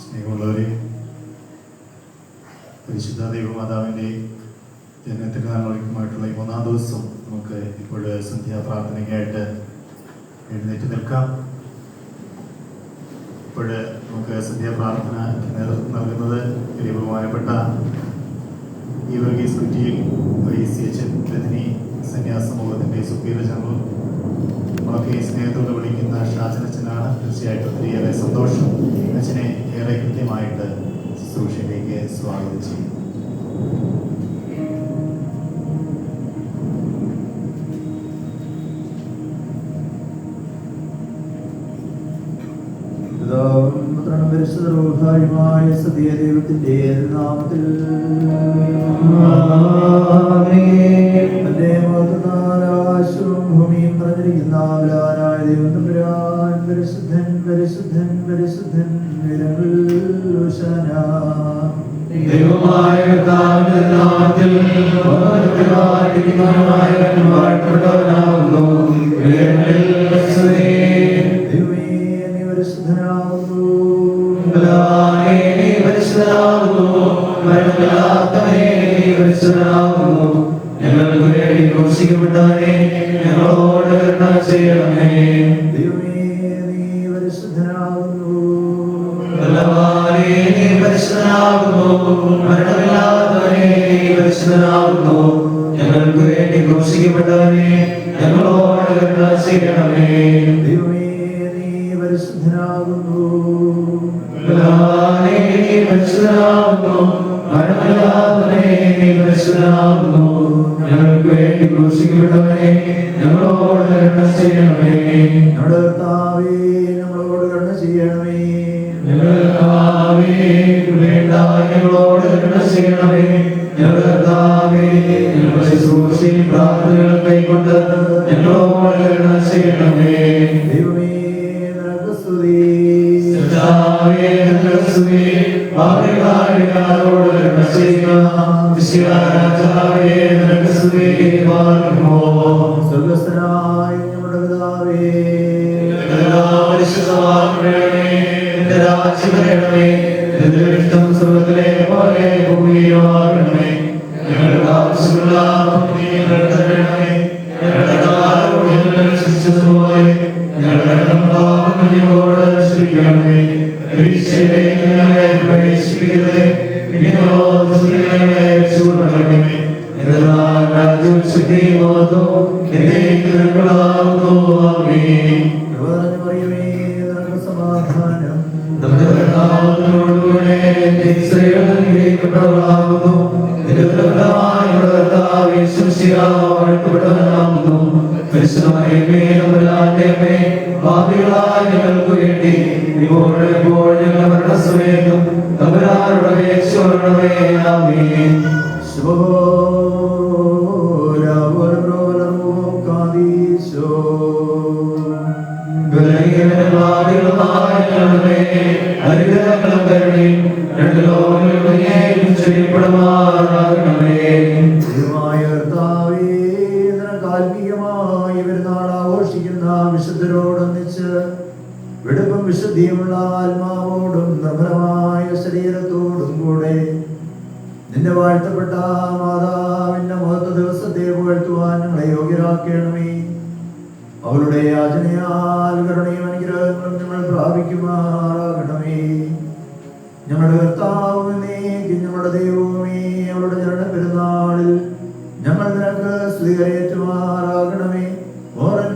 സ്നേഹമുള്ളവരെ, പരിശുദ്ധ ദൈവമാതാവിൻ്റെ ജനനത്തിൻ്റെ നാളുമായിട്ടുള്ള ഈ 3-ാം ദിവസം നമുക്ക് ഇപ്പോൾ സന്ധ്യാപ്രാർത്ഥനയ്ക്കായിട്ട് എഴുന്നേറ്റ് നിൽക്കാം. ഇപ്പോൾ നമുക്ക് സന്ധ്യാപ്രാർത്ഥനയ്ക്ക് നേതൃത്വം നൽകുന്നത് വലിയ ബഹുമാനപ്പെട്ട ഈ വർഗീസ് കുറ്റിയിൽ YCHN രജനി സന്യാസ സമൂഹത്തിൻ്റെ സുപ്പീരിയർ ജനറൽ നമ്മളൊക്കെ ഈ സ്നേഹത്തോട് വിളിക്കുന്ന ഷാജനച്ചനാണ്. തീർച്ചയായിട്ടും ഒത്തിരിയേറെ സന്തോഷം. അച്ഛനെ ഏറെ കൃത്യമായിട്ട് ശുശ്രൂഷയിലേക്ക് സ്വാഗതം ചെയ്യും. സത്യ ദൈവത്തിന്റെ നാമത്തിൽ തന്റെ മഹത്വത്താലാകാശവും ഭൂമിയും നിറഞ്ഞിരിക്കുന്നവരായ ദൈവം തമ്പുരാൻ പരിശുദ്ധൻ പരിശുദ്ധൻ പരിശുദ്ധൻ ദൈവമായ കർത്താവിന്റെ നാമത്തിൽ വാഴ്ത്തപ്പെട്ടവനാകുന്നു. ഞങ്ങൾക്ക് വേണ്ടി ക്രൂശിക്കപ്പെട്ടവനെ ഞങ്ങളോട് കരുണ ചെയ്യണമേ. ഞങ്ങൾക്ക് വേണ്ടി ക്രൂശിക്കപ്പെട്ടവനെ ഞങ്ങളോട് കരുണ ചെയ്യണമേ. ഞങ്ങൾക്ക് വേണ്ടി ക്രൂശിക്കപ്പെട്ടവനെ ഞങ്ങളോട് കരുണ ചെയ്യണമേ. ഞങ്ങളോട് കരുണ ചെയ്യണമേ. ഞങ്ങളോട് കരുണ ചെയ്യണമേ. ഞങ്ങളുടെ ശുശ്രൂഷയും പ്രാർത്ഥനകളും കൈക്കൊണ്ട് ഞങ്ങളോട് കരുണ ചെയ്യണമേ. സ്വർഗ്ഗസ്ഥനായ ഞങ്ങളുടെ പിതാവേ, ഇഷ്ടം സ്വർഗ്ഗത്തിലെ പോലെ ഭൂമിയിലുമാകണമേ. ഞങ്ങളുടെ ആവശ്യമുള്ള ശിക്ഷിച്ചതുപോലെ ഞങ്ങളുടെ പാപങ്ങളോട് ക്ഷമിക്കണമേ. പ്രവേശിപ്പിക്കരുതേ, സമാധാനം ഞങ്ങൾക്ക് വേണ്ടി ഇപ്പോൾ ഞങ്ങളുടെ സമയത്തും തമ്പുരാനോട് അപേക്ഷിക്കണമേ. ആമേൻ. അനുഗ്രഹങ്ങളും കരുണയും രണ്ട് ലോകങ്ങളിലും ചെറിയപ്പെടുമാറാകണമേ. ആത്മീയമായി പെരുന്നാൾ ആഘോഷിക്കുന്ന വിശുദ്ധരോടൊന്നിച്ച് വെടുപ്പും വിശുദ്ധിയുമുള്ള ആത്മാവോടും നിർമ്മലമായ ശരീരത്തോടും കൂടെ നിന്റെ വാഴ്ത്തപ്പെട്ട മാതാവിന്റെ മഹത്വ ദിവസത്തെ പുകഴ്ത്തുവാൻ ഞങ്ങളെ യോഗ്യരാക്കണമേ. അവളുടെ യാചനയാൽ കരുണയും അനുഗ്രഹങ്ങളും ഞങ്ങൾ പ്രാപിക്കുമാറാകണമേ. ഞങ്ങളുടെ കർത്താവ് നീക്കും ഞങ്ങളുടെ ദൈവമേ, അവളുടെ ജനന പെരുന്നാളിൽ ഞങ്ങൾ നിനക്ക് സ്വീകരിച്ചുമാറാകണമേ. ഓരൻ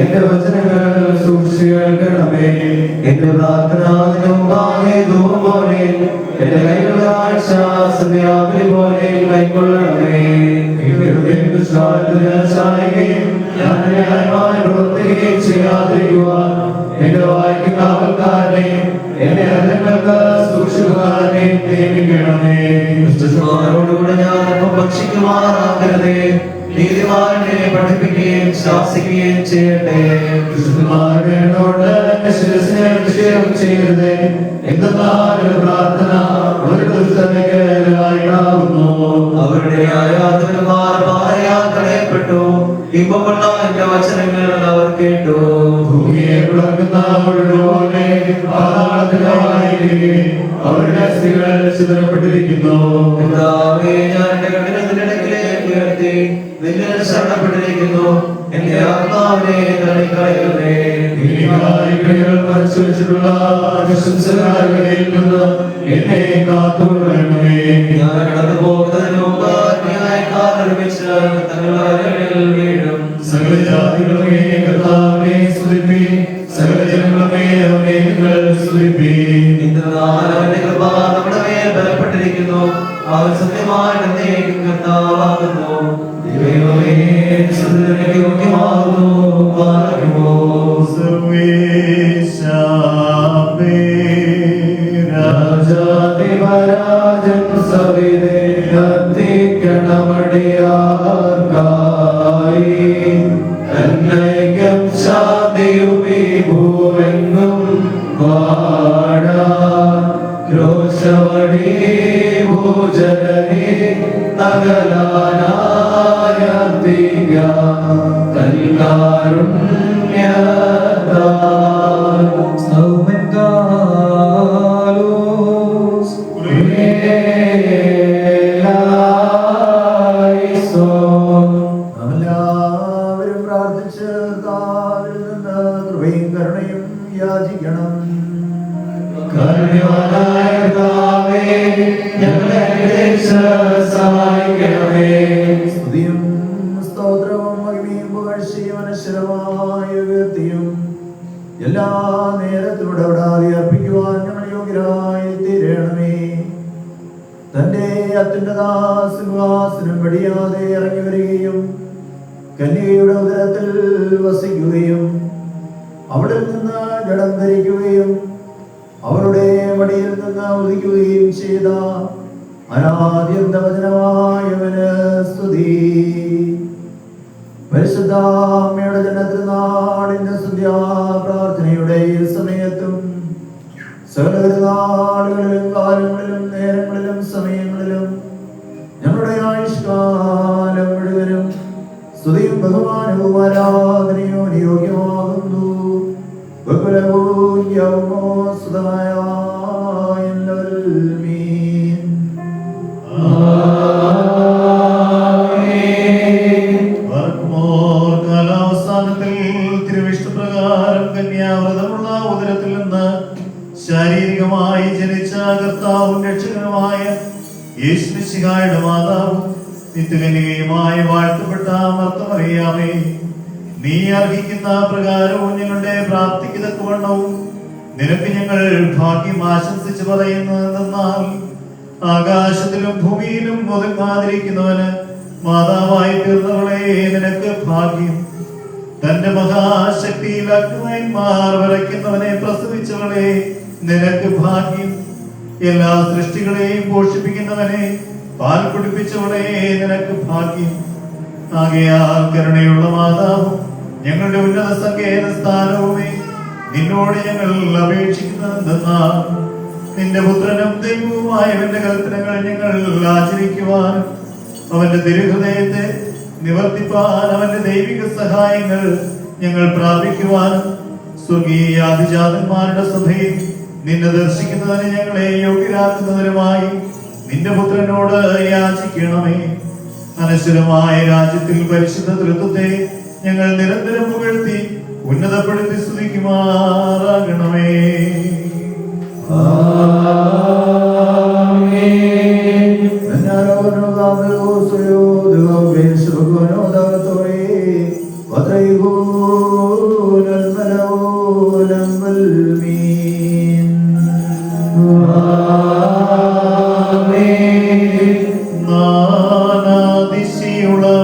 എന്റെ വചനങ്ങൾ സൂക്ഷിച്ചു കേൾക്കണമേ. എന്റെ പ്രാർത്ഥന പോലെ എന്റെ കൈകളുടെ ആഴ്ച സന്ധ്യാവിധി പോലെ കൈക്കൊള്ളണമേ. പ്രവർത്തിക്കുകയും ചെയ്യാതിരിക്കുവാൻ എന്റെ വായ്ക്ക് കാവൽക്കാരനെയും എന്റെ അധങ്ങൾക്ക് സൂക്ഷിക്കുവാനെയും നിയമിക്കണമേ. ദുഷ്ടന്മാരോടുകൂടെ ഞാൻ ഭക്ഷിക്കുമാറാകരുതേ. നീതിമാനെ പഠിപ്പിക്കുകയും ശാസിക്കുകയും ചെയ്യട്ടെ. ദുഷ്ടന്മാരോട് ശിരസിനെ അഭിഷേകം ചെയ്യരുതേ. എന്തെന്നാൽ പ്രാർത്ഥന അവരുടെ അസ്ഥികൾ ചിതറപ്പെട്ടിരിക്കുന്നു. കർത്താവേ, ഞാൻ എന്റെ കണ്ണിനെ നിന്റെ അടുക്കലേക്ക് ഉയർത്തി നിന്നെ ശരണപ്പെട്ടിരിക്കുന്നു. എന്റെ ആത്മാവിനെ തള്ളിക്കളയരുതേ. കൈകൾ മറച്ചു വെച്ചിട്ടുള്ള പ്രശംസകാരികളിൽ നിന്ന് എന്നെ കാത്തുകൊള്ളണമേ. ഞാൻ കടന്നു പോകുന്നതിന് മുമ്പ് ന്യായക്കാർ ഒരുമിച്ച് തങ്ങളുടെ വരകളിൽ വീഴും. സകല ജാതികളുമേ കർത്താവിനെ സ്തുതിപ്പീൻ. സകല ജനങ്ങളുമേ അവനെ നിങ്ങൾ സ്തുതിപ്പീൻ. എന്തെന്നാൽ അവന്റെ കൃപ നമ്മുടെ മേൽ ബലപ്പെട്ടിരിക്കുന്നു. അവൻ സത്യമായിട്ട് എന്നേക്കും കർത്താവാകുന്നു. ദൈവമേ, സ്തുതിക്ക് യോഗ്യമാകുന്നു. പാടുമോ രാജാതിപരാജൻ സവിതേ കത്തിക്കണമടിയാർക്കായി എന്നൈക്യം ശാന്തിയുമീ ഭൂവെങ്ങും വാഴാ രോഷവടി ഭൂജനനി നഗലാനായ തിക തൽകാരുണ്യതാ എല്ലാവരും പ്രാർത്ഥിച്ച് താവിൽ നിന്ന് കൃപയും കരുണയും യാചിക്കണം. കരുണയായ കർത്താവേ, ഞങ്ങളെ സഹായിക്കണമേ. സ്തുതിയും സ്തോത്രവും മഹിമയും പുകഴ്ചയും അനശ്വരമായ കീർത്തിയും എല്ലാ നേരത്തും ഇടപെടാതെ അർപ്പിക്കുവാൻ ഞങ്ങൾ യോഗ്യരായി തീരണമേ. തന്റെ അത്യുന്നത സിംഹാസനം വെടിയാതെ ഇറങ്ങി വരികയും കന്യകയുടെ ഉദരത്തിൽ വസിക്കുകയും അവിടെ നിന്ന് ജഡം ധരിക്കുകയും അവരുടെ മടിയിൽ നിന്ന് ഉദിക്കുകയും ചെയ്ത അനാദ്യന്തവചനമായവന് സ്തുതി. പരിശുദ്ധാമ്മയുടെ ജനത്തിരുനാളിന്റെ സന്ധ്യാപ്രാർത്ഥനയുടെ ഈ സമയത്തും സകല നാളുകളിലും കാലങ്ങളിലും നേരങ്ങളിലും സമയങ്ങളിലും ഞങ്ങളുടെ ആയുഷ്കാലം മുഴുവനും സ്തുതിയും ബഹുമാനവും ആരാധനയും യോഗ്യമാകുന്നു. കാലാവസാനത്തിൽ തിരുവിഷ്ടപ്രകാരം കന്യാവ്രതമുള്ള ഉദരത്തിൽ നിന്ന് ശാരീരികമായി ജനിച്ച കർത്താവും രക്ഷകനുമായ യേശുമിശിഹായുടെ മാതാവും നിത്യകന്യകയുമായ വാഴ്ത്തപ്പെട്ട മർത്തമറിയാമേ, നീ അർഹിക്കുന്ന പ്രകാരവും ഞങ്ങളുടെ പ്രാപ്തിക്ക് തക്കവണ്ണവും നിനക്ക് ഞങ്ങൾ ഭാഗ്യം ആശംസിച്ച് പറയുന്നതെന്നാൽ ആകാശത്തിലും ഭൂമിയിലും ഒതുങ്ങാതിരിക്കുന്നവന് മാതാവായി തീർന്നവളെ നിനക്ക് ഭാഗ്യം. തന്റെ മഹാശക്തിയിൽ അഗ്നിമാർ വരയ്ക്കുന്നവനെ പ്രസവിച്ചവളെ നിനക്ക് ഭാഗ്യം. എല്ലാ സൃഷ്ടികളെയും പോഷിപ്പിക്കുന്നവനെ പാൽ കുടിപ്പിച്ചവളെ നിനക്ക് ഭാഗ്യം. ആകയാൽ കരുണയുള്ള മാതാവും ഞങ്ങളുടെ ഉന്നത സങ്കേത സ്ഥാനവുമേ, നിന്നോട് ഞങ്ങൾ അപേക്ഷിക്കുന്നതെന്നാൽ നിന്റെ പുത്രനും ദൈവവുമായവന്റെ കൽപ്പനകൾ ഞങ്ങൾ ആചരിക്കുവാനും അവന്റെ തിരുഹൃദയത്തെ നിവർത്തിപ്പാൻ അവന്റെ ദൈവിക സഹായങ്ങൾ ഞങ്ങൾ പ്രാപിക്കുവാനും സ്വർഗീയ ആദിജാതന്മാരുടെ സഭയിൽ നിന്നെ ദർശിക്കുന്നതിന് ഞങ്ങളെ യോഗ്യരാക്കുന്നതിനുമായി നിന്റെ പുത്രനോട് യാചിക്കണമേ. അനശ്വരമായ രാജ്യത്തിൽ പരിശുദ്ധ തൃത്വത്തെ ഞങ്ങൾ നിരന്തരം പുകഴ്ത്തി ഉന്നതപ്പെടുത്തി സ്തുതിക്കുമാറാകണമേ.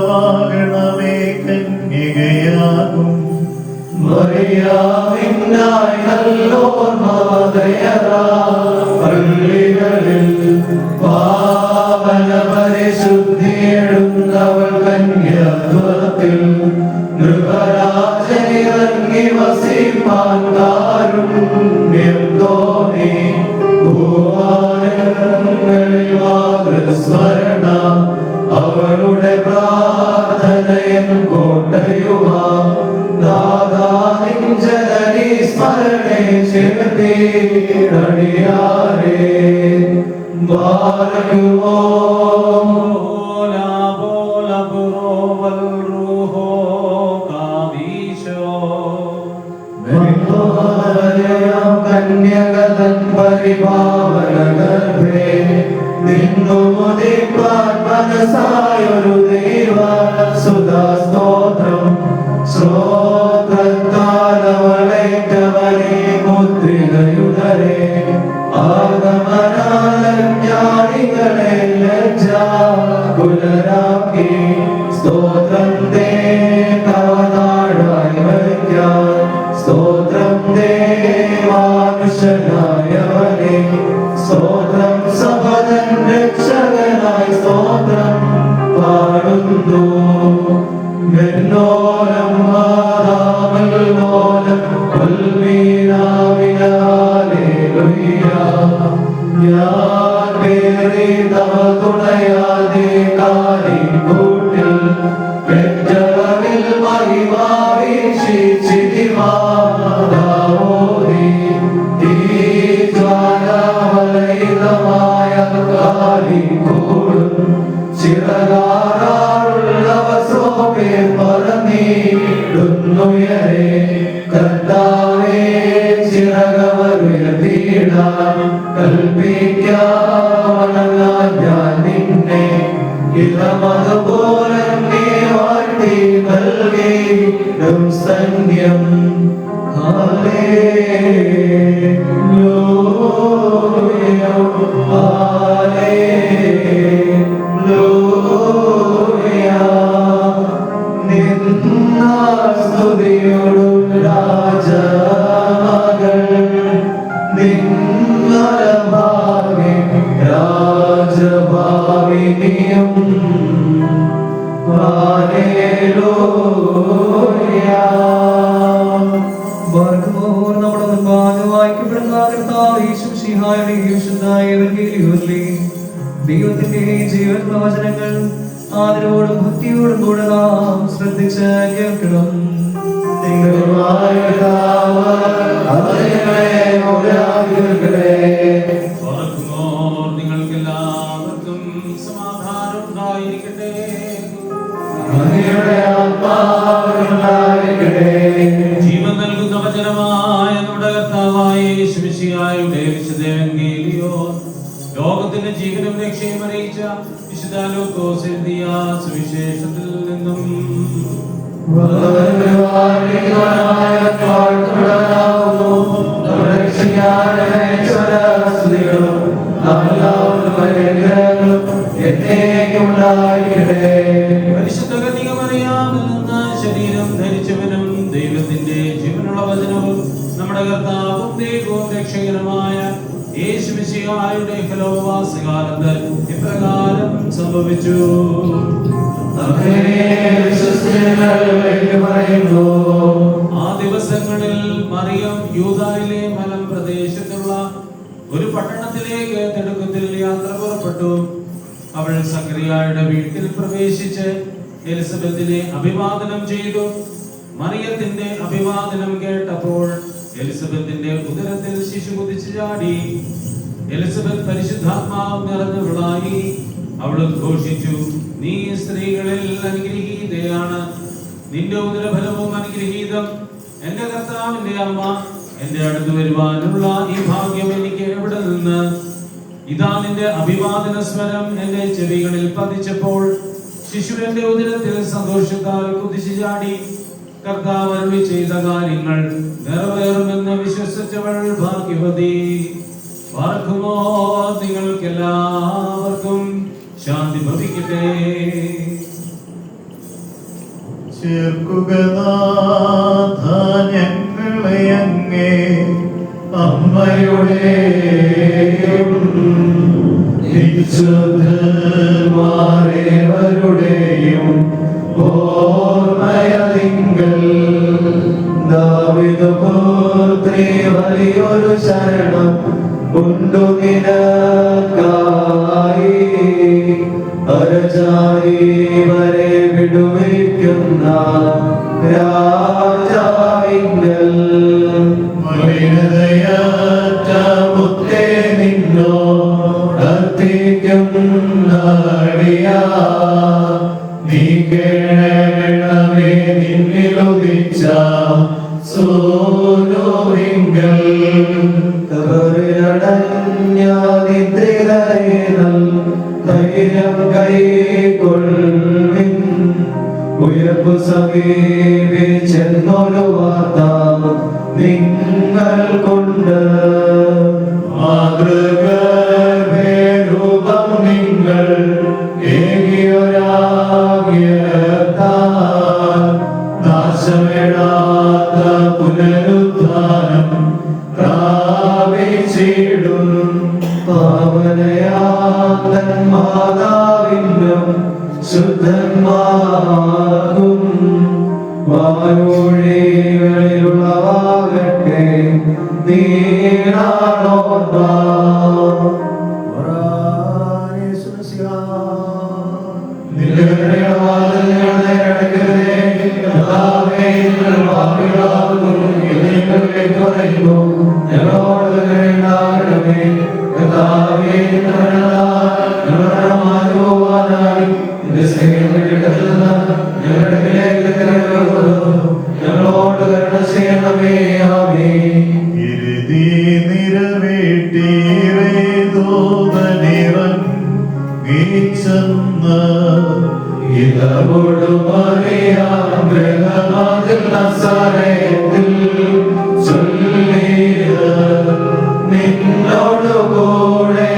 നാനാദിശയുളവാകണമേ കന്യകയാകും മറിയാമിന്നായി നല്ലോർമ്മതയറാളികളിൽ പാവന പരിശുദ്ധിയെടുന്നവൾ കന്യത്വത്തിൽ നൃപരാജനിറങ്ങി വസിപ്പാൻ കാരുണ്യം തോന്നി ഭൂവാനങ്ങളിൽ മാതൃസ്മരണ അവളുടെ പ്രാർത്ഥനയൻ കോട്ടയുമാ നാദാനിൻ ജനനി സ്മരണേ ചേർത്തിടണിയാരേ ബാലകുമോ കന്യകതൻ പരിപാവനഗർഭേ നിന്നുമുദിപ്പാൻ മനസ്സായൊരു ദൈവ സുധാ സ്തോത്രം ശ്രോത്രത്താലവളേറ്റവരെ മുദ്രികയുടരെ ആഗമനാലജ്ഞാനികളെ ലജ്ജാകുലരാക്കി സ്തോത്രം തേ തവനാടായി വയ്ക്കാൻ സ്തോത്രം ദേവാനുഷനായവനെ സ്തോത്രം സഭജൻ രക്ഷകനായി സ്തോത്രം പാടുന്നു മെന്നോലം മാതാമൽനോലം കൊൽമീനാവിനാലേലുയ്യ ഞാൻ പേറി തവ തുണയാതെ കാലി കൂട്ടിൽ പെറ്റളവിൽ മഹിമാവീശി ചിതിമാതാവോതി ഈ ജ്വാലാവലയിതമായ കാലി കൂടും ചിറകാറുള്ളവ സോപേ പറന്നീടുന്നുയരെ കർത്താവേ ചിറകവരുയർത്തിയിടാൻ കൽപ്പിക്കാവണങ്ങാൻ ഞാൻ നിന്നെ ഇതമതുപോലെ നീ വാഴ്ത്തി നൽകിയിടും സന്ധ്യം സ്തുതിയോടും രാജമകൾ നിങ്ങളെ രാജഭാവിനിയും നമ്മുടെ മുൻപാകെ വായിക്കപ്പെടുന്ന കർത്താവ് യേശുമിശിഹായുടെ വിശുദ്ധായ എവങ്കേലിയോനിലെ ദൈവത്തിന്റെ ജീവൻ പ്രവചനങ്ങൾ ആദരവോടും ഭക്തിയോടും കൂടെ നാം ശ്രദ്ധിച്ച് കേൾക്കണം. നിങ്ങൾക്കെല്ലാവർക്കും സമാധാനം ഉണ്ടായിരിക്കട്ടെ. ജീവൻ നൽകുന്ന വചനമായ നമ്മുടെ കർത്താവായ യേശുമിശിഹായുടെ വിശുദ്ധ എവങ്കേലിയോൻ ലോകത്തിന്റെ ജീവനും രക്ഷയും അറിയിച്ച വിശുദ്ധ ലൂക്കോസ് എഴുതിയ സുവിശേഷത്തിൽ നിന്നും പരിശുദ്ധ കന്യകമറിയാമിൽ നിന്ന് ശരീരം ധരിച്ചവനും ദൈവത്തിന്റെ ജീവനുള്ള വചനവും നമ്മുടെ കർത്താവും ദൈവവും രക്ഷകനുമായ യേശുമിശിഹായുടെ ഹലോവാസകാലത്ത് ഇപ്രകാരം സംഭവിച്ചു. ആ ദിവസങ്ങളിൽ മറിയം യൂദായിലെ മലം പ്രദേശത്തുള്ള ഒരു പട്ടണത്തിലേക്ക് തിടുക്കത്തിൽ യാത്ര പുറപ്പെട്ടു. അവൾ സക്കറിയായുടെ വീട്ടിൽ പ്രവേശിച്ച് എലിസബത്തിനെ അഭിവാദനം ചെയ്തു. മറിയത്തിന്റെ അഭിവാദനം കേട്ടപ്പോൾ എലിസബത്തിന്റെ ഉദരത്തിൽ ശിശു കുതിച്ചു ചാടി. എലിസബത്ത് പരിശുദ്ധാത്മാവ് നിറഞ്ഞവളായി. അവൾ ഘോഷിച്ചു, നീ സ്ത്രീകളിൽ അനുഗ്രഹീതയാണ്, നിന്റെ ഉദരഫലവും അനുഗ്രഹീതം. എന്റെ കർത്താവിന്റെ അമ്മ എന്റെ അടുത്ത് വരുവാനുള്ള ഈ ഭാഗ്യം എനിക്ക് എവിടെ നിന്ന്? ഇതാ നിന്റെ അഭിവാദന സ്വരം എന്റെ ചെവികളിൽ പതിച്ചപ്പോൾ ശിശു എന്റെ ഉദരത്തിൽ സന്തോഷത്താൽ കുതിച്ചു ചാടി. കർത്താവ് അരുളി ചെയ്ത കാര്യങ്ങൾ നിറവേറുമെന്ന് വിശ്വസിച്ചവൾ ഭാഗ്യവതി. പാർക്കുമോ നിങ്ങൾക്കെല്ലാവർക്കും ശാന്തി ഭവിക്കട്ടെ. ചേർക്കുക നാഥ ഞങ്ങളെ അങ്ങേ അമ്മയുടെയും വിശുദ്ധന്മാരേവരുടെയും ഓർമ്മയതിങ്കൽ ദാവീദുപുത്രീ വലിയൊരു ശരണം ഉണ്ടു നിനക്കായി. അരജായി വരെ വിടുവിക്കുന്ന രാജാവിങ്കൽ മലിനതയാറ്റ മുത്തേ നിന്നോ വർത്തിക്കും നാടിയാ നീ കേണമേ നിന്നിലുദിച്ച സൂര്യോവിങ്കൽ കബറിലടഞ്ഞാതിദ്രിതരേനൽ ധൈര്യം കൈക്കൊള്ളിൻ ഉയർപ്പു സമീപിച്ചെന്നൊരു വാർത്ത നിങ്ങൾ കൊണ്ട് മാതൃകരൂപം നിങ്ങൾ നാശമിടാത്ത പുനരുദ്ധാനം പ്രാപിച്ചിടും പാവനയാതൻ മാതാവിനും ശുദ്ധന്മാർക്കും വായൊഴികളിലുള്ളവാകട്ടെ നീണോർമ്മ ഞങ്ങളോട് കരുണ ചെയ്യണമേ. ആമേൻ. നിന്നോട് കൂടെ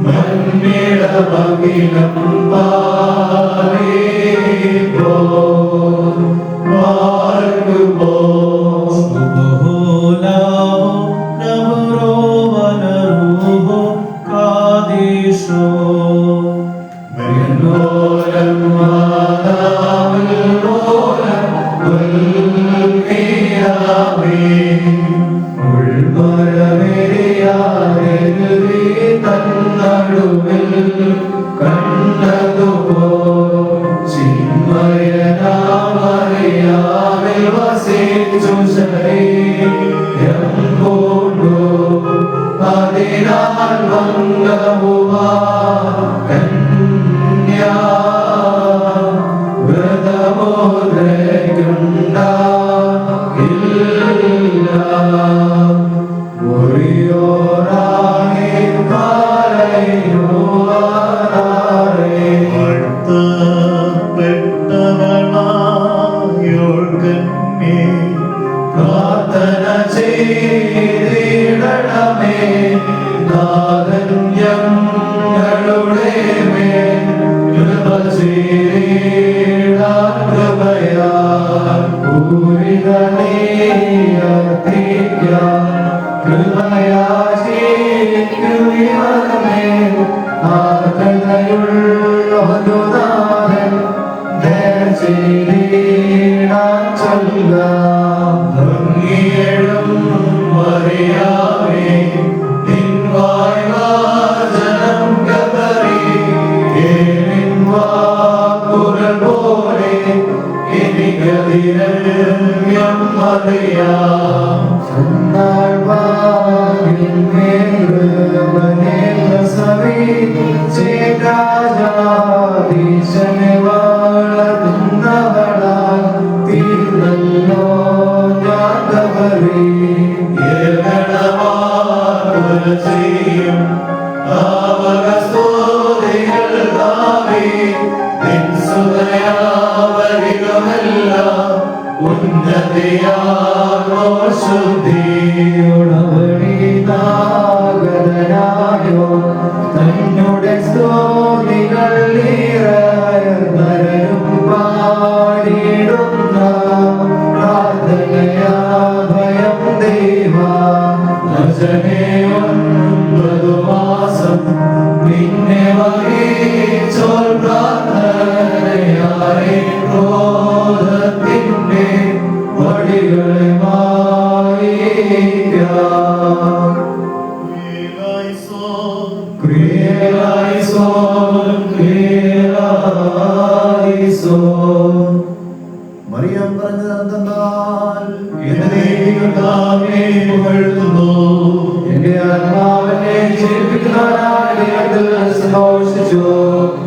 മണ്ണിടമകിലം മറിയം പറഞ്ഞത് എന്തെന്നാൽ ഇന്ന് കർത്താവേ പുകഴ്ത്തുന്നു. എന്റെ ആത്മാവിനെ ജീവിപ്പിക്കുന്നവനായ ദൈവത്തിൽ സന്തോഷിച്ചു.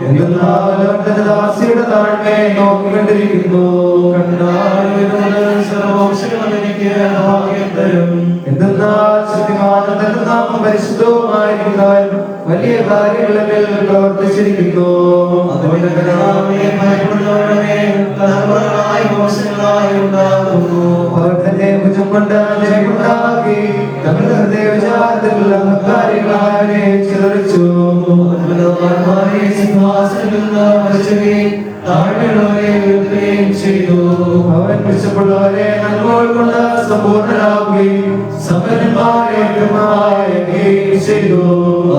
എന്തെന്നാൽ അവന്റെ ദാസിയുടെ താഴ്മയെ നോക്കിക്കൊണ്ടിരിക്കുന്നു. കണ്ടാൽ സർവോഷങ്ങളും എനിക്ക് ഭാഗ്യം തരും. എന്തെന്നാൽ ശക്തിമാനും തന്റെ നാമം പരിശുദ്ധവുമായിരിക്കുന്നവൻ വലിയ കാര്യങ്ങളിൽ പ്രവർത്തിച്ചിരിക്കുന്നു. അതുകൊണ്ട് കർത്താവേ ഭയപ്പെടുന്നവരുടെ തലമുറകളായി മോശങ്ങളായി ഉണ്ടാകുന്നു. അവർ തന്നെ ഭുജം കൊണ്ട് ജയമുണ്ടാക്കി തങ്ങളുടെ ഹൃദയ വിചാരത്തിൽ അഹങ്കാരികളായവരെ ചിതറിച്ചു. സിംഹാസനത്തിൽ നിന്ന് മരിച്ചുകയും താഴ്മയുള്ളവരെ ഉയർത്തുകയും ചെയ്തു. അവൻ വിശപ്പുള്ളവരെ നന്മകൾ കൊണ്ട് സമ്പൂർണ്ണരാകുകയും സമ്പന്നന്മാരെ കൃപയാക്കുകയും ചെയ്തു.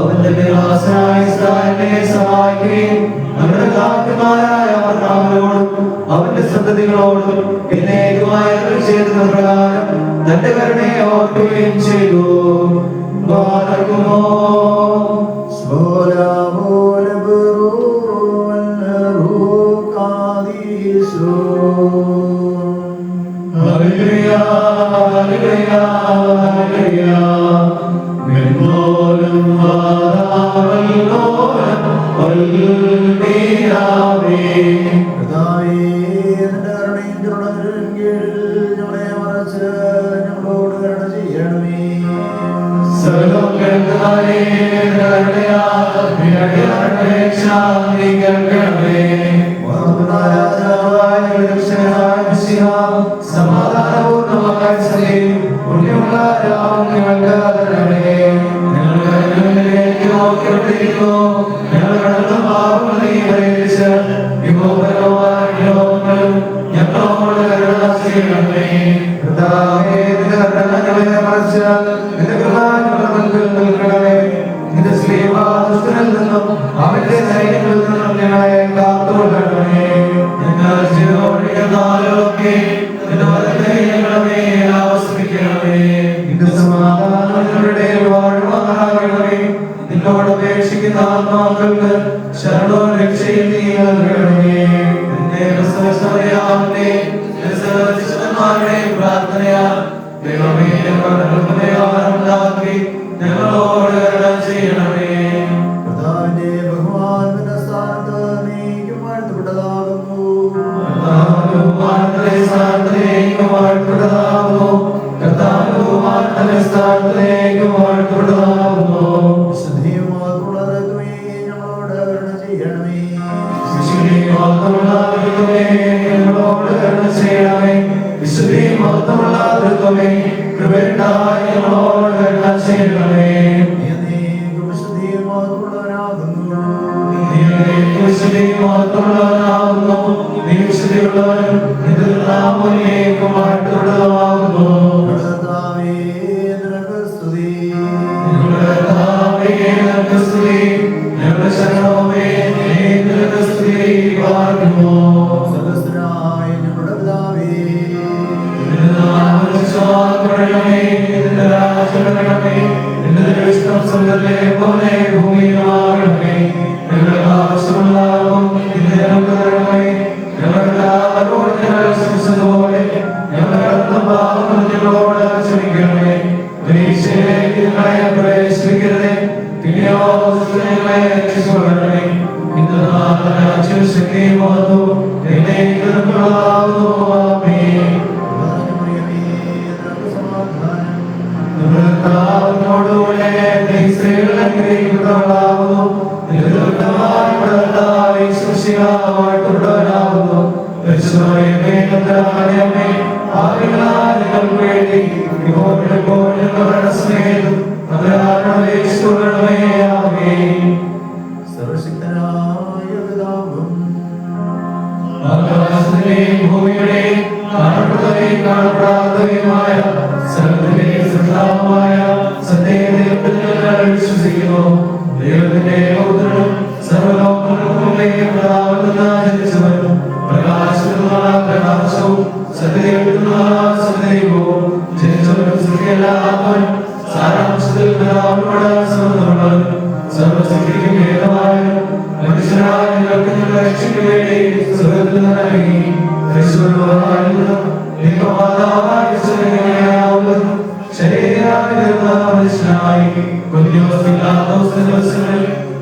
അവന്റെ വിലാസനായ ഇസ്രായേലിനെ സഹായിക്കുകയും അവരുടെ ദാസന്മാരായ അബ്രഹാമിനോടും അവന്റെ സന്തതികളോടും എന്നേക്കുമായ ചെയ്ത പ്രകാരം തന്റെ കരുണയെ ഓർക്കുകയും ചെയ്തു. അവന്റെ സൈന്യങ്ങളിൽ നിന്നും ഞങ്ങളെ കാത്തുകൊള്ളണമേ. സമാധാനങ്ങളുടെ വാഴുമാറാകണമേ. നിന്നോട് അപേക്ഷിക്കുന്ന ആത്മാക്കൾക്ക് ശരണവും രക്ഷയും നീ നൽകണമേ. പ്രാർത്ഥനയാൽ ദൈവമേ ഉണ്ടാക്കി ഞങ്ങളോട് ചെയ്യണമേ.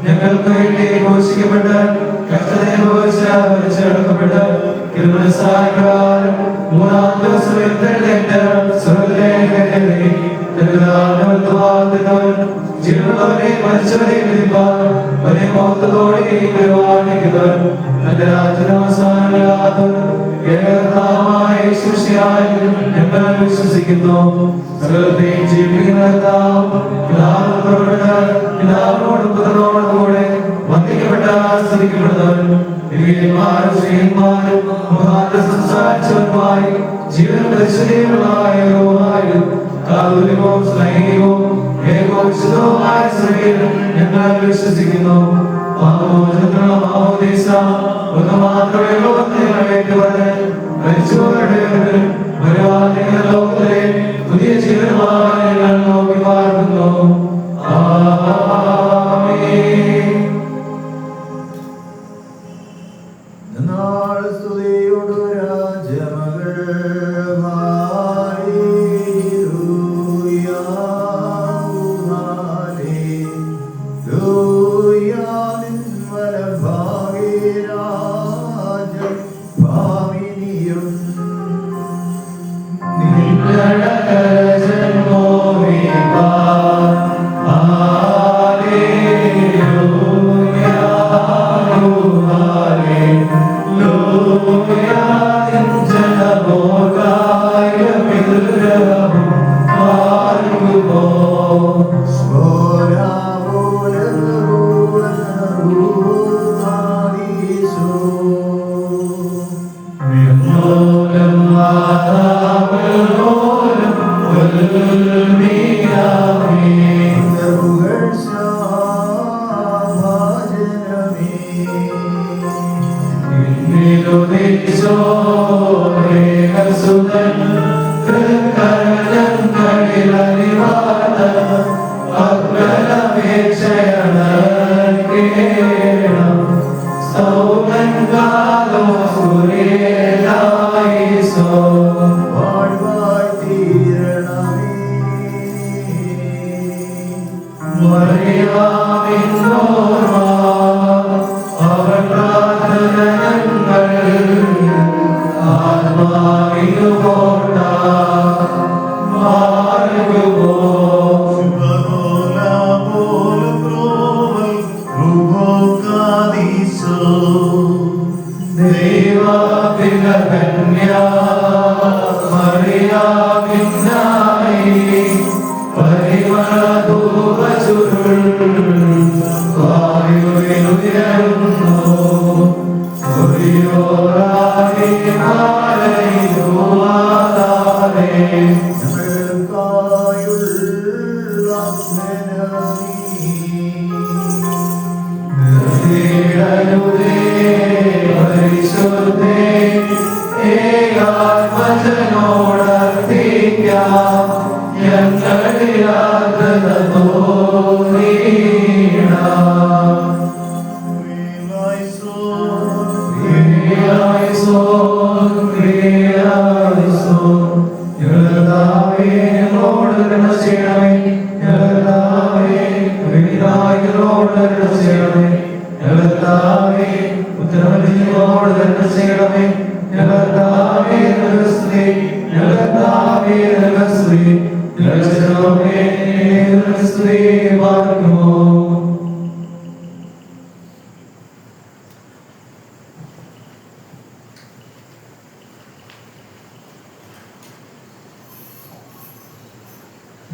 ഞങ്ങൾക്ക് വേണ്ടി ഘോഷിക്കപ്പെട്ട് കഷ്ടതയെടുക്കപ്പെട്ട് മൂന്നാം ദിവസം ജീവനുള്ളവരെ മരിച്ചവരെ ഒരേ മൗത്തത്തോടെ ഞങ്ങൾ വിശ്വസിക്കുന്നു. സകലത്തെയും ജീവിപ്പിക്കുന്ന പിതാവിനോടും പുത്രനോടും കൂടെ വന്ദിക്കപ്പെട്ട സ്തുതിക്കപ്പെടുന്നവൻ സംസാരിച്ചവനുമായി ജീവനും പരിശുദ്ധിയുള്ളതായും കാതോലികവും സ്നേഹികവും ഏകോപിതവുമായ സഭയിൽ ഞങ്ങൾ വിശ്വസിക്കുന്നു. ഒന്ന് മാത്രമേ ലോകത്തിലെ പുതിയ ജീവനമായി ഞങ്ങൾ നോക്കി പാർക്കുന്നു. സ്തുതിയോടു രാജമകൾ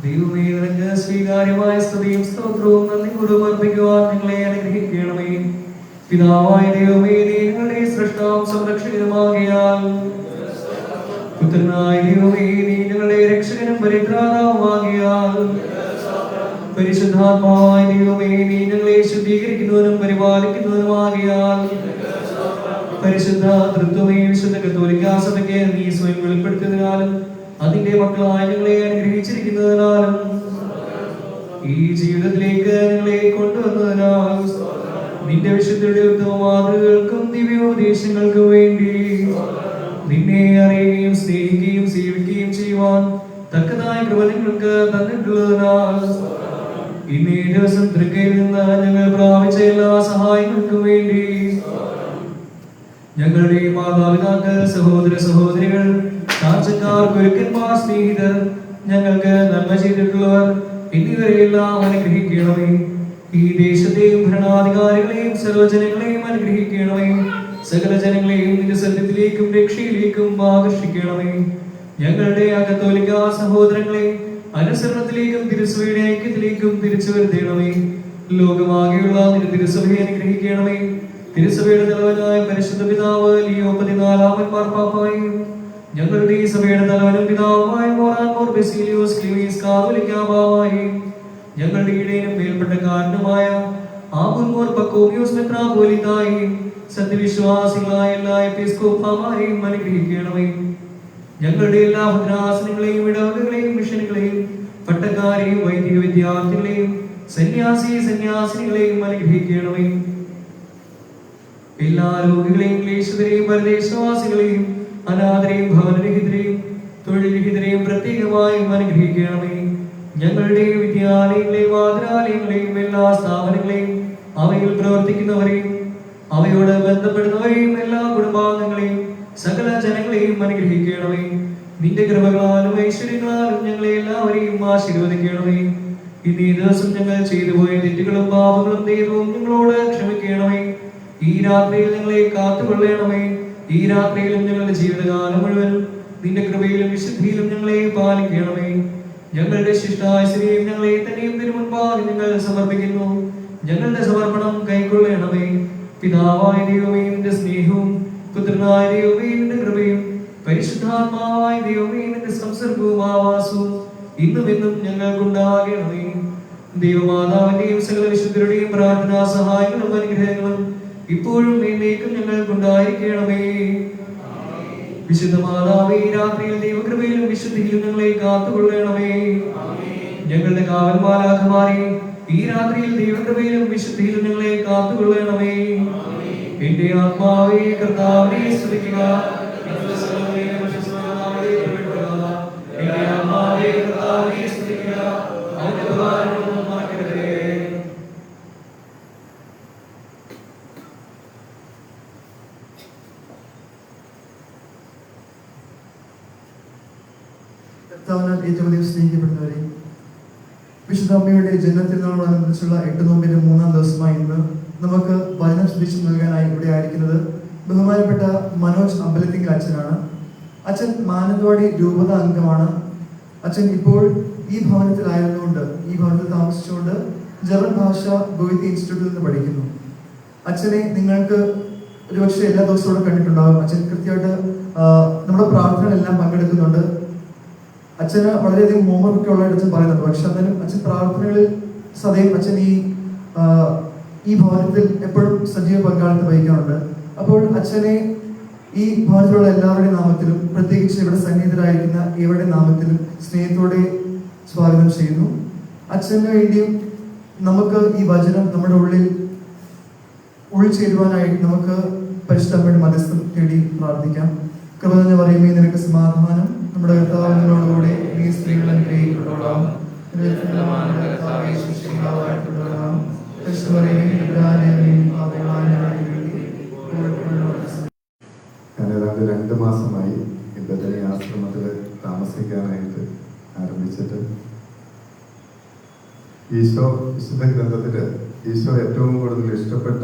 ദൈവമേ നിനക്ക് സ്വീകാര്യമായ സ്തുതിയും സ്തോത്രവും നന്ദിപൂർവ്വം അർപ്പിക്കുവാൻ ഞങ്ങളെ അനുഗ്രഹിക്കണമേ. പിതാവായ ദൈവമേ, നീ ഞങ്ങളുടെ സൃഷ്ടാവും സംരക്ഷകനുമാകിയാൽ, പുത്രനായ ദൈവമേ, നീ ഞങ്ങളുടെ രക്ഷകനും പരിത്രാതാവുമാകിയാൽ, പരിശുദ്ധാത്മാവായ ദൈവമേ, നീ ഞങ്ങളെ ശുദ്ധീകരിക്കുന്നവനും പരിപാലിക്കുന്നവനുമാകിയാൽ, പരിശുദ്ധ തൃത്വമേ, വിശുദ്ധ കത്തോലിക്കാ സഭയ്ക്ക് നീ സ്വയം വെളിപ്പെടുത്തിയതിനാലും അതിന്റെ മക്കളായ ഞങ്ങളെ അനുഗ്രഹിച്ചിരിക്കുന്നതിനാലും ഈ ജീവിതത്തിലേക്ക് ഞങ്ങളെ കൊണ്ടുവന്നതിനാൽ നിന്റെ വിശുദ്ധയുടെ ഉത്തമ മാതൃകകൾക്കും ദിവ്യോപദേശങ്ങൾക്കും വേണ്ടി നിന്നെ അറിയുകയും സ്നേഹിക്കുകയും സേവിക്കുകയും ചെയ്യുവാൻ തക്കതായ കൃപ നിങ്ങൾക്ക് തന്നിട്ടുള്ളതിനാൽ ഇന്നീ ദിവസം തൃക്കയിൽ നിന്ന് ഞങ്ങൾ പ്രാപിച്ച എല്ലാ സഹായങ്ങൾക്കും വേണ്ടി ഞങ്ങളുടെ മാതാപിതാക്കൾ, സഹോദര സഹോദരികൾ, ചാച്ചക്കാർ, ഗുരുക്കന്മാർ, സ്നേഹിതർ, ഞങ്ങൾക്ക് നന്മ ചെയ്തിട്ടുള്ളവർ എന്നിവരെയെല്ലാം അനുഗ്രഹിക്കണമേ. ഈ ദേശത്തെയും ഭരണാധികാരികളെയും സർവ്വജനങ്ങളെയും അനുഗ്രഹിക്കണമേ. സകല ജനങ്ങളെയും നിന്റെ സത്യത്തിലേക്കും രക്ഷയിലേക്കും ആകർഷിക്കണമേ. ഞങ്ങളുടെ കത്തോലിക്ക സഹോദരങ്ങളെ അനുസരണത്തിലേക്കും തിരുസഭയുടെ ഐക്യത്തിലേക്കും തിരിച്ചു വരുത്തണമേ. ലോകമാകെയുള്ള നിന്റെ തിരുസഭയെ അനുഗ്രഹിക്കണമേ. തിരുസഭയുടെ തലവനായ പരിശുദ്ധ പിതാവ് ലിയോ 14 മാർപ്പാപ്പായും ഞങ്ങളുടെ ഈ സഭയുടെ തലവനും പിതാവുമായ മോർ ബെസിലിയോസ് ക്ലീമീസ് കാതോലിക്ക ബാവായും ഞങ്ങളുടെ ഇടയനും മേൽപ്പെട്ടക്കാരനുമായ ആബുൽ പക്കോമിയോസ് മെത്രാപ്പോലീത്തായും സത്യവിശ്വാസികളായ എല്ലാ എപ്പിസ്കോപ്പമാരെയും അനുഗ്രഹിക്കണമേ. ഞങ്ങളുടെ എല്ലാ ഭദ്രാസനങ്ങളെയും ഇടവകകളെയും മിഷനുകളെയും പട്ടക്കാരെയും വൈദിക വിദ്യാർത്ഥികളെയും സന്യാസിനികളെയും അനുഗ്രഹിക്കണമേ. എല്ലാ രോഗികളെയും ക്ലേശിതരെയും പരദേശവാസികളെയും അനാഥരെയും ഭവനരഹിതരെയും തൊഴിൽരഹിതരെയും പ്രത്യേകമായും അനുഗ്രഹിക്കണമേ. ഞങ്ങളുടെ വിദ്യാലയങ്ങളെയും ആതുരാലയങ്ങളെയും എല്ലാ സ്ഥാപനങ്ങളെയും അവയിൽ പ്രവർത്തിക്കുന്നവരെയും അവയോട് ബന്ധപ്പെടുന്നവരെയും എല്ലാ കുടുംബാംഗങ്ങളെയും സകല ജനങ്ങളെയും അനുഗ്രഹിക്കണമേ. നിന്റെ കൃപകളാലും ഐശ്വര്യങ്ങളാലും ഞങ്ങളെ എല്ലാവരെയും ആശീർവദിക്കണമേ. ഇന്നീ ദിവസം ഞങ്ങൾ ചെയ്തു പോയ തെറ്റുകളും പാപങ്ങളും ദൈവവും ഞങ്ങളോട് ക്ഷമിക്കണമേ. ഈ രാത്രിയിൽ ഞങ്ങളെ കാത്തുകൊള്ളണമേ. ഈ രാത്രിയിലും ഞങ്ങളുടെ ജീവിതകാലം മുഴുവൻ നിന്റെ കൃപയിലും വിശുദ്ധിയിലും ഞങ്ങളെ പാലിക്കണമേ. ഞങ്ങളുടെ ശിഷ്ടാശ്രയം ഞങ്ങളെ തന്നെയും തിരുമുൻപാകെ ഞങ്ങൾ സമർപ്പിക്കുന്നു. ഞങ്ങളുടെ സമർപ്പണം കൈക്കൊള്ളണമേ. പിതാവായ ദൈവമേ, നിന്റെ സ്നേഹവും പുത്രനായ ദൈവമേ, നിന്റെ കൃപയും പരിശുദ്ധാത്മാവായ ദൈവമേ, നിന്റെ സംസർഗവും ആവാസവും ഇന്നും എന്നും ഞങ്ങൾക്കുണ്ടാകണമേ. ദൈവമാതാവിന്റെയും സകല വിശുദ്ധരുടെയും പ്രാർത്ഥനാ സഹായങ്ങളും അനുഗ്രഹങ്ങളും ഇപ്പോഴും എന്നേക്കും ഞങ്ങൾക്കുണ്ടായിരിക്കണമേ. വിശുദ്ധ മാതാവേ, രാത്രിയിൽ ദൈവകൃപയിലും വിശുദ്ധിയിലും ഞങ്ങളെ കാത്തുകൊള്ളണമേ. ഞങ്ങളുടെ കാവൽ മാലാഖമാരെ ഈ രാത്രിയിൽ ദൈവകൃപയിലും വിശുദ്ധിയിലും ഞങ്ങളെ കാത്തുകൊള്ളണമേ. എന്റെ ആത്മാവേ കർത്താവിനെ സ്തുതിക്കുക. എന്റെ ആത്മാവേ കർത്താവിനെ സ്തുതിക്കുക. അവന്റെ ഉപകാരങ്ങളൊന്നും മറക്കരുതേ. കർത്താവിനാൽ ഏറ്റവും അധികം സ്നേഹിക്കപ്പെടുന്നവരെ, വിശുദ്ധ അമ്മയുടെ ജന്മത്തിനാളോടനുബന്ധിച്ചുള്ള 8 നോമ്പിന്റെ 3-ാം ദിവസമായി ഇന്ന് നമുക്ക് വചനം ശ്രദ്ധിച്ചു നൽകാനായി ഇവിടെ ആയിരിക്കുന്നത് ബഹുമാനപ്പെട്ട മനോജ് അമ്പലത്തിങ്കൽ അച്ഛനാണ്. അച്ഛൻ മാനന്തവാടി രൂപത അംഗമാണ്. അച്ഛൻ ഇപ്പോൾ ഈ ഭവനത്തിലായിരുന്നുകൊണ്ട്, ഈ ഭവനത്തിൽ താമസിച്ചുകൊണ്ട് ജർമ്മൻ ഭാഷ ഗോവിന്ദ ഇൻസ്റ്റിറ്റ്യൂട്ടിൽ നിന്ന് പഠിക്കുന്നു. അച്ഛനെ നിങ്ങൾക്ക് ഒരുപക്ഷെ എല്ലാ ദിവസവും കണ്ടിട്ടുണ്ടാകും. അച്ഛൻ കൃത്യമായിട്ട് നമ്മുടെ പ്രാർത്ഥനകളെല്ലാം പങ്കെടുക്കുന്നുണ്ട്. അച്ഛന് വളരെയധികം ഹോംവർക്കൊക്കെ ഉള്ളതായിട്ട് അച്ഛൻ പറയുന്നുണ്ട്. പക്ഷെ എന്നാലും അച്ഛൻ പ്രാർത്ഥനകളിൽ സദയം അച്ഛൻ ഈ ഭവനത്തിൽ എപ്പോഴും സജീവ പങ്കാളിത്തം വഹിക്കാറുണ്ട്. അപ്പോൾ അച്ഛനെ ഈ ഭവനത്തിലുള്ള എല്ലാവരുടെയും നാമത്തിലും പ്രത്യേകിച്ച് ഇവിടെ സന്നിഹിതരായിരിക്കുന്ന ഇവരുടെ നാമത്തിലും സ്നേഹത്തോടെ സ്വാഗതം ചെയ്യുന്നു. അച്ഛന് വേണ്ടിയും നമുക്ക് ഈ വചനം നമ്മുടെ ഉൾച്ചേരുവാനായി നമുക്ക് പരിശുദ്ധ അമ്മയുടെ മധ്യസ്ഥം തേടി പ്രാർത്ഥിക്കാം. കൃപ തന്നെ പറയുമേ, നിനക്ക് സമാധാനം. നമ്മുടെ കർത്താവിനോടുകൂടെ നീ സ്ത്രീകൾ അനുഗ്രഹിക്കപ്പെട്ടവളാകും. ഞാൻ ഏതാണ്ട് 2 മാസമായി ഈ ബദനി ആശ്രമത്തിൽ താമസിക്കാനായിട്ട് ആരംഭിച്ചിട്ട്. ഈശോ വിശുദ്ധ ഗ്രന്ഥത്തില് ഈശോ ഏറ്റവും കൂടുതൽ ഇഷ്ടപ്പെട്ട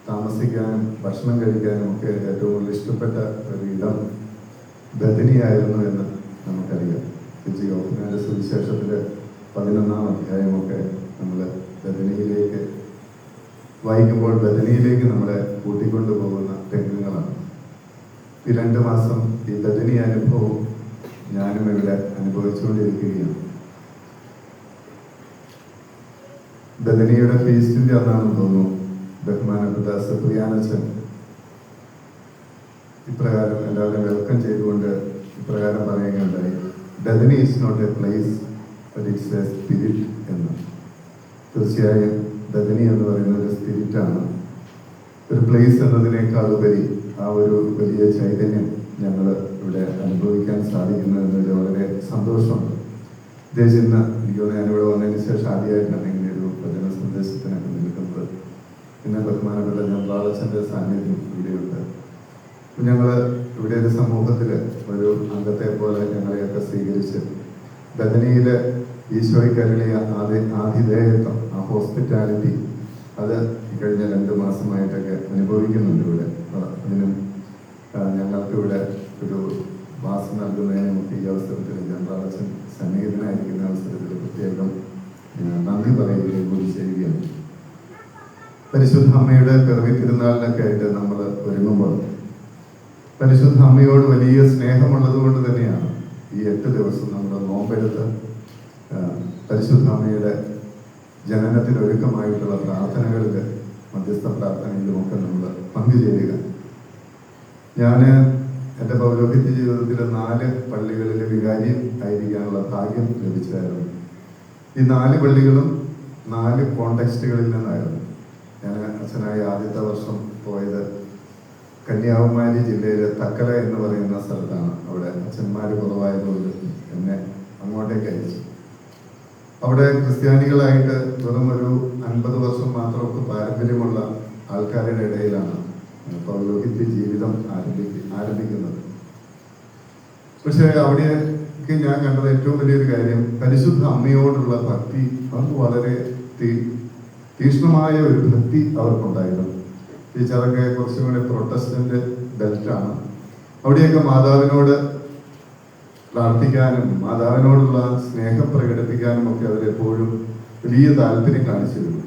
താമസിക്കാനും ഭക്ഷണം കഴിക്കാനും ഒക്കെ ഏറ്റവും കൂടുതൽ ഇഷ്ടപ്പെട്ട ഒരു ഇടം ബദനിയായിരുന്നു എന്ന് നമുക്കറിയാം. യോഹന്നാന്റെ സുവിശേഷത്തില് 11-ാം അധ്യായമൊക്കെ നമ്മൾ ബദനിയിലേക്ക് വായിക്കുമ്പോൾ ബദനിയിലേക്ക് നമ്മളെ കൂട്ടിക്കൊണ്ടു പോകുന്ന രംഗങ്ങളാണ്. ഈ 2 മാസം ഈ ബദനി അനുഭവം ഞാനും ഇവിടെ അനുഭവിച്ചുകൊണ്ടിരിക്കുകയാണ്. ബദനിയുടെ ഫീസ്റ്റിന്റെ അന്നാണെന്ന് തോന്നുന്നു ബഹുമാനപ്പെട്ട സെപ്രിയാനച്ചൻ ഇപ്രകാരം എല്ലാവരും വെൽക്കം ചെയ്തുകൊണ്ട് ഇപ്രകാരം പറയുകയുണ്ടായി, Bethany is not a place but it's a spirit എന്ന്. തീർച്ചയായും ബദനി എന്ന് പറയുന്ന ഒരു സ്പിരിറ്റാണ്. ഒരു പ്ലേസ് എന്നതിനേക്കാൾ ഉപരി ആ ഒരു വലിയ ചൈതന്യം ഞങ്ങൾ ഇവിടെ അനുഭവിക്കാൻ സാധിക്കുന്നു എന്നതിൽ വളരെ സന്തോഷമുണ്ട്. പ്രത്യേകിച്ച് ഇന്ന് എനിക്ക് തോന്നുന്നു ഞാനിവിടെ വന്നതിന് ശേഷം ആദ്യമായിട്ടാണ് ഇങ്ങനെ ഒരു വചന സന്ദേശത്തിനൊക്കെ നിൽക്കുന്നത്. പിന്നെ ബഹുമാനപ്പെട്ട ജനറാളച്ചൻ്റെ സാന്നിധ്യം ഇവിടെയുണ്ട്. ഞങ്ങൾ ഇവിടെ ഒരു സമൂഹത്തിൽ ഒരു അംഗത്തെ പോലെ ഞങ്ങളെയൊക്കെ സ്വീകരിച്ച് ബദനിയിൽ ഈശോയ്ക്ക് അരുളിയ ആതിഥേയത്വം, ആ ഹോസ്പിറ്റാലിറ്റി, അത് കഴിഞ്ഞ 2 മാസമായിട്ടൊക്കെ അനുഭവിക്കുന്നുണ്ട് ഇവിടെ. അതിനും ഞങ്ങൾക്ക് ഇവിടെ ഒരു വാസം നൽകുന്നതിനും ഒക്കെ ഈ അവസരത്തിൽ ജനറാളച്ചൻ സന്നിഹിതനായിരിക്കുന്ന അവസരത്തിൽ പ്രത്യേകം നന്ദി പറയുകയും കൂടി ചെയ്യുകയാണ്. പരിശുദ്ധ അമ്മയുടെ പിറവി തിരുനാളിനൊക്കെ ആയിട്ട് നമ്മൾ ഒരുങ്ങുമ്പോൾ പരിശുദ്ധ അമ്മയോട് വലിയ സ്നേഹമുള്ളത് കൊണ്ട് തന്നെയാണ് ഈ 8 ദിവസം നമ്മൾ നോമ്പെടുത്ത് പരിശുദ്ധ അമ്മയുടെ ജനനത്തിനൊരുക്കമായിട്ടുള്ള പ്രാർത്ഥനകളിൽ, മധ്യസ്ഥ പ്രാർത്ഥനയിലുമൊക്കെ നമ്മൾ പങ്കുചേരുക. ഞാൻ എൻ്റെ പൗരോഹിത്യ ജീവിതത്തിൽ 4 പള്ളികളിൽ വികാരി ആയിരിക്കാനുള്ള ഭാഗ്യം ലഭിച്ചായിരുന്നു. ഈ 4 പള്ളികളും 4 കോണ്ടെക്സ്റ്റുകളിൽ നിന്നായിരുന്നു. ഞാൻ അച്ഛനായി ആദ്യത്തെ വർഷം പോയത് കന്യാകുമാരി ജില്ലയിലെ തക്കല എന്ന് പറയുന്ന സ്ഥലത്താണ്. അവിടെ അച്ഛന്മാർ കുറവായതുകൊണ്ട് എന്നെ അങ്ങോട്ടേക്ക് അയച്ചു. അവിടെ ക്രിസ്ത്യാനികളായിട്ട് വെറും ഒരു 50 വർഷം മാത്രമൊക്കെ പാരമ്പര്യമുള്ള ആൾക്കാരുടെ ഇടയിലാണ് പൗരോഹിത്യ ജീവിതം ആരംഭിക്കുന്നത്. പക്ഷെ അവിടേക്ക് ഞാൻ കണ്ടത് ഏറ്റവും വലിയൊരു കാര്യം, പരിശുദ്ധ അമ്മയോടുള്ള ഭക്തി. അത് വളരെ തീക്ഷ്ണമായ ഒരു ഭക്തി അവർക്കുണ്ടായിരുന്നു. ടീച്ചറൊക്കെ കുറച്ചും കൂടി പ്രൊട്ടസ്റ്റന്റ് ബെൽറ്റാണ്. അവിടെയൊക്കെ മാതാവിനോട് പ്രാർത്ഥിക്കാനും മാതാവിനോടുള്ള സ്നേഹം പ്രകടിപ്പിക്കാനും ഒക്കെ അവരെപ്പോഴും വലിയ താല്പര്യം കാണിച്ചിരുന്നു.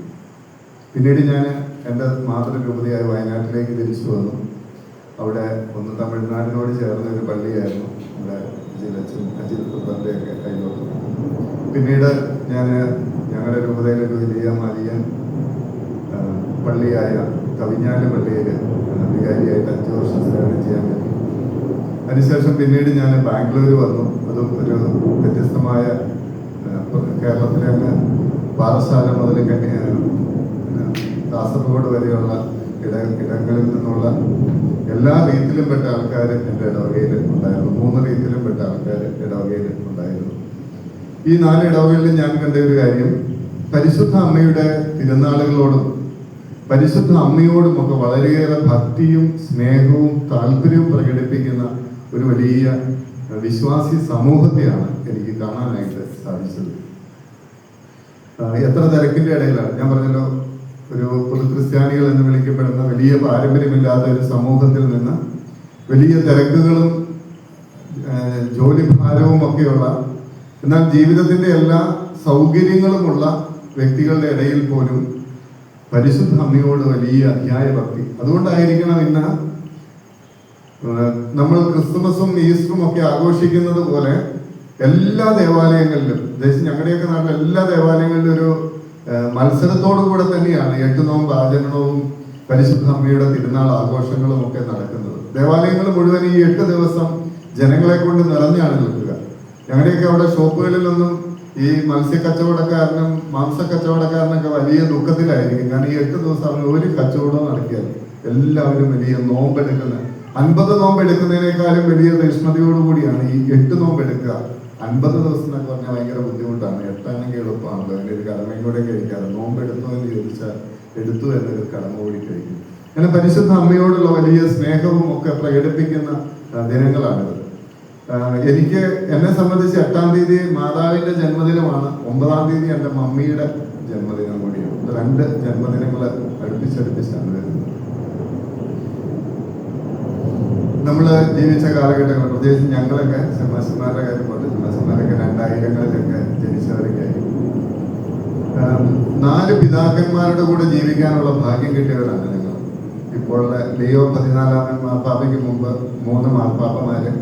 പിന്നീട് ഞാൻ എൻ്റെ മാതൃരൂപതയായ വയനാട്ടിലേക്ക് തിരിച്ചു വന്നു. അവിടെ ഒന്ന് തമിഴ്നാടിനോട് ചേർന്ന ഒരു പള്ളിയായിരുന്നു, നമ്മുടെ അജിൽ കുർബൻ്റെയൊക്കെ കൈലോട്ട്. പിന്നീട് ഞാൻ ഞങ്ങളുടെ രൂപതയിലൊരു വലിയ മലിയൻ പള്ളിയായ കവിഞ്ഞാല് പള്ളിയിൽ വികാരിയായിട്ട് 5 വർഷം സേവനം ചെയ്യാൻ പറ്റി. അതിനുശേഷം പിന്നീട് ഞാൻ ബാംഗ്ലൂർ വന്നു. അതും ഒരു വ്യത്യസ്തമായ, കേരളത്തിലെ പാറശാല മുതൽ കാസർഗോഡ് വരെയുള്ള ഇടങ്ങളിൽ നിന്നുള്ള എല്ലാ റീത്തിലും പെട്ട ആൾക്കാർ എൻ്റെ ഇടവകയിൽ ഉണ്ടായിരുന്നു. 3 റീത്തിലും പെട്ട ആൾക്കാർ ഇടവകയിൽ ഉണ്ടായിരുന്നു. ഈ 4 ഇടവകളിലും ഞാൻ കണ്ട ഒരു കാര്യം, പരിശുദ്ധ അമ്മയുടെ തിരുനാളുകളോടും പരിശുദ്ധ അമ്മയോടും ഒക്കെ വളരെയേറെ ഭക്തിയും സ്നേഹവും താല്പര്യവും പ്രകടിപ്പിക്കുന്ന ഒരു വലിയ വിശ്വാസി സമൂഹത്തെയാണ് എനിക്ക് കാണാനായിട്ട് സാധിച്ചത്. എത്ര തിരക്കിന്റെ ഇടയിലാണ്, ഞാൻ പറഞ്ഞല്ലോ, ഒരു പൊതു ക്രിസ്ത്യാനികൾ എന്ന് വിളിക്കപ്പെടുന്ന വലിയ പാരമ്പര്യമില്ലാത്ത ഒരു സമൂഹത്തിൽ നിന്ന് വലിയ തിരക്കുകളും ജോലിഭാരവും ഒക്കെയുള്ള, എന്നാൽ ജീവിതത്തിന്റെ എല്ലാ സൗകര്യങ്ങളുമുള്ള വ്യക്തികളുടെ ഇടയിൽ പോലും പരിശുദ്ധ അമ്മയോട് വലിയ അധ്യായ ഭക്തി. അതുകൊണ്ടായിരിക്കണം ഇന്ന് നമ്മൾ ക്രിസ്തുമസും ഈസ്റ്ററും ഒക്കെ ആഘോഷിക്കുന്നത് പോലെ എല്ലാ ദേവാലയങ്ങളിലും, ഞങ്ങളുടെയൊക്കെ നാട്ടിലെ എല്ലാ ദേവാലയങ്ങളിലും ഒരു മത്സരത്തോടു കൂടെ തന്നെയാണ് 8 നോമ്പ് ആചരണവും പരിശുദ്ധ അമ്മയുടെ തിരുനാൾ ആഘോഷങ്ങളും ഒക്കെ നടക്കുന്നത്. ദേവാലയങ്ങൾ മുഴുവൻ ഈ 8 ദിവസം ജനങ്ങളെ കൊണ്ട് നിറഞ്ഞാണ് നിൽക്കുക. ഞങ്ങളുടെയൊക്കെ അവിടെ ഷോപ്പുകളിലൊന്നും ഈ മത്സ്യക്കച്ചവടക്കാരനും മാംസക്കച്ചവടക്കാരനൊക്കെ വലിയ ദുഃഖത്തിലായിരിക്കും. കാരണം ഈ 8 ദിവസം അവർ ഒരു കച്ചവടവും നടത്തിയാൽ എല്ലാവരും വലിയ നോമ്പെടുക്കുന്ന, 50 നോമ്പ് എടുക്കുന്നതിനേക്കാളും വലിയ തീഷ്ണതയോടുകൂടിയാണ് ഈ 8 നോമ്പ് എടുക്കുക. 50 ദിവസം എന്നൊക്കെ പറഞ്ഞാൽ ഭയങ്കര ബുദ്ധിമുട്ടാണ്. 8 എളുപ്പമാണല്ലോ, അതിൻ്റെ ഒരു കടമയും കൂടെ കഴിക്കാറ്. നോമ്പ് എടുത്തോ എന്ന് ചോദിച്ചാൽ എടുത്തു എന്നൊരു കടമ കൂടി കഴിക്കും. അങ്ങനെ പരിശുദ്ധ അമ്മയോടുള്ള വലിയ സ്നേഹവും ഒക്കെ പ്രകടിപ്പിക്കുന്ന ദിനങ്ങളാണിത്. എനിക്ക് എന്നെ സംബന്ധിച്ച് 8-ാം തീയതി മാതാവിന്റെ ജന്മദിനമാണ്, 9-ാം തീയതി എൻ്റെ മമ്മിയുടെ ജന്മദിനം കൂടിയാണ്. 2 ജന്മദിനങ്ങൾ അടുപ്പിച്ചടുപ്പിച്ചാണ് വരുന്നത്. നമ്മൾ ജീവിച്ച കാലഘട്ടങ്ങൾ, പ്രത്യേകിച്ച് ഞങ്ങളൊക്കെ സെമാശന്മാരുടെ കാര്യം പോലെ, സെമാശന്മാരൊക്കെ 2000-കളിലൊക്കെ ജനിച്ചവരൊക്കെ 4 പിതാക്കന്മാരുടെ കൂടെ ജീവിക്കാനുള്ള ഭാഗ്യം കിട്ടിയവരാണ് ഞങ്ങൾ. ഇപ്പോൾ ലിയോ 14-ാമൻ മാർപ്പാപ്പയ്ക്ക് മുമ്പ് 3 മാർപ്പാപ്പമാര്,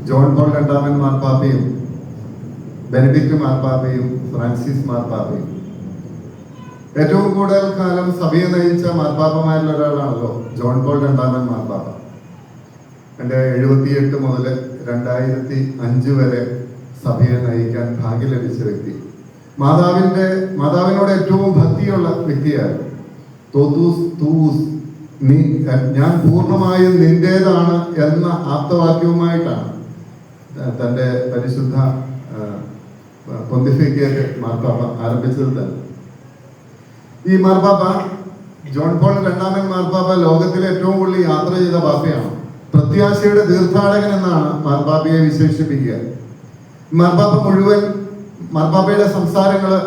ജോൺ പോൾ 2-ാമൻ മാർപ്പാപ്പയും ബെനഡിക്റ്റ് മാർപ്പാപ്പയും ഫ്രാൻസിസ് മാർപ്പാപ്പയും. ഏറ്റവും കൂടുതൽ കാലം സഭയെ നയിച്ച മാർപ്പാപ്പമാരിൽ ഒരാളാണല്ലോ ജോൺ പോൾ 2-ാമൻ മാർപ്പാപ്പ. എൻ്റെ 78 മുതൽ 2005 വരെ സഭയെ നയിക്കാൻ ഭാഗ്യം ലഭിച്ച വ്യക്തി. മാതാവിനോട് ഏറ്റവും ഭക്തിയുള്ള വ്യക്തിയായിരുന്നു. ഞാൻ പൂർണ്ണമായും നിന്റേതാണ് എന്ന ആപ്തവാക്യവുമായിട്ടാണ് തൻ്റെ പരിശുദ്ധ പൊന്തിഫിക്കേറ്റ് മാർപ്പാപ്പ ആരംഭിച്ചത് തന്നെ. ഈ മാർപ്പാപ്പ ജോൺ പോൾ രണ്ടാമൻ മാർപ്പാപ്പ ലോകത്തിലെ ഏറ്റവും കൂടുതൽ യാത്ര ചെയ്ത പാപ്പയാണ്. പ്രത്യാശയുടെ തീർത്ഥാടകൻ എന്നാണ് മാർപ്പാപ്പയെ വിശേഷിപ്പിക്കുക. മാർപ്പാപ്പയുടെ സംസാരങ്ങള്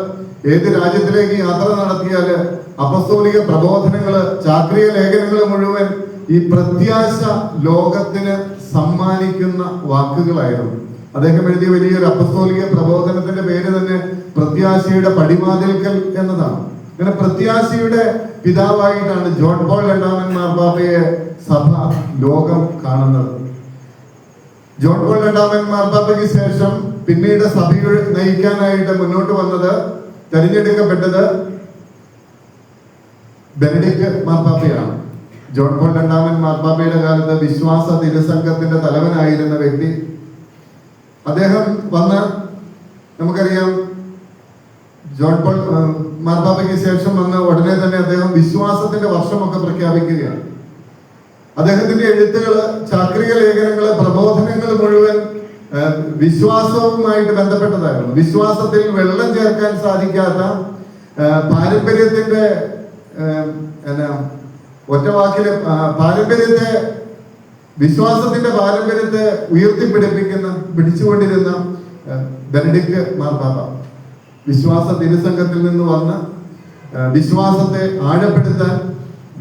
ഏത് രാജ്യത്തിലേക്ക് യാത്ര നടത്തിയാല് അപ്പസ്തോലിക പ്രബോധനങ്ങള്, ചാക്രിക ലേഖനങ്ങൾ മുഴുവൻ ഈ പ്രത്യാശ ലോകത്തിന് സമ്മാനിക്കുന്ന വാക്കുകളായിരുന്നു. അദ്ദേഹം എഴുതിയ വലിയൊരു അപ്പസ്തോലിക പ്രബോധനത്തിന്റെ പേര് തന്നെ പ്രത്യാശയുടെ പടിവാതിൽക്കൽ എന്നതാണ്. അങ്ങനെ പ്രത്യാശയുടെ പിതാവായിട്ടാണ് ജോൺ പോൾ രണ്ടാമൻ മാർപ്പാപ്പയെ സഭ ലോകം കാണുന്നത്. ജോൺ പോൾ രണ്ടാമൻ മാർപ്പാപ്പയ്ക്ക് ശേഷം പിന്നീട് സഭയെ നയിക്കാനായിട്ട് മുന്നോട്ട് വന്നത്, തെരഞ്ഞെടുക്കപ്പെട്ടത് ബെനഡിക്ട് മാർപ്പാപ്പയാണ്. ജോൺ പോൾ രണ്ടാമൻ മാർപ്പാപ്പയുടെ കാലത്ത് വിശ്വാസ തിരുസംഘത്തിന്റെ തലവനായിരുന്ന വ്യക്തി. അദ്ദേഹം വന്ന്, നമുക്കറിയാം, ജോൺ പോൾ മാർപ്പാപ്പയ്ക്ക് ശേഷം വന്ന് ഉടനെ തന്നെ അദ്ദേഹം വിശ്വാസത്തിന്റെ വർഷമൊക്കെ പ്രഖ്യാപിക്കുകയാണ്. അദ്ദേഹത്തിന്റെ എഴുത്തുകള്, ചാക്രിക ലേഖനങ്ങള്, പ്രബോധനങ്ങൾ മുഴുവൻ വിശ്വാസവുമായിട്ട് ബന്ധപ്പെട്ടതായിരുന്നു. വിശ്വാസത്തിൽ വെള്ളം ചേർക്കാൻ സാധിക്കാത്ത പാരമ്പര്യത്തിന്റെ ഒറ്റ വാക്കില് പാരമ്പര്യത്തെ, വിശ്വാസത്തിന്റെ പാരമ്പര്യത്തെ പിടിച്ചുകൊണ്ടിരുന്ന ബെനഡിക്ട് മാർപ്പാപ്പ വിശ്വാസ തിരുസംഘത്തിൽ നിന്ന് വന്ന് വിശ്വാസത്തെ ആഴപ്പെടുത്താൻ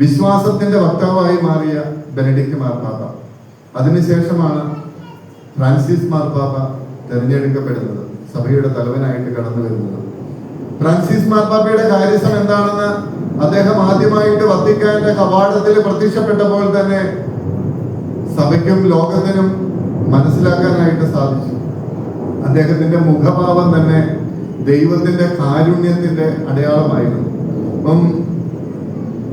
വിശ്വാസത്തിന്റെ വക്താവായി മാറിയ ബെനഡിക്ട് മാർപ്പാപ്പ. അതിനുശേഷമാണ് ഫ്രാൻസിസ് മാർപ്പാപ്പ തെരഞ്ഞെടുക്കപ്പെടുന്നത്, സഭയുടെ തലവനായിട്ട് കടന്നു വരുന്നത്. ഫ്രാൻസിസ് മാർപ്പാപ്പയുടെ കാര്യസം എന്താണെന്ന് അദ്ദേഹം ആദ്യമായിട്ട് വത്തിക്കാന്റെ കവാടത്തിൽ പ്രത്യക്ഷപ്പെട്ടപ്പോൾ തന്നെ സഭയ്ക്കും ലോകത്തിനും മനസ്സിലാക്കാനായിട്ട് സാധിച്ചു. അദ്ദേഹത്തിന്റെ മുഖഭാവം തന്നെ ദൈവത്തിന്റെ കാരുണ്യത്തിന്റെ അടയാളമായിരുന്നു. അപ്പം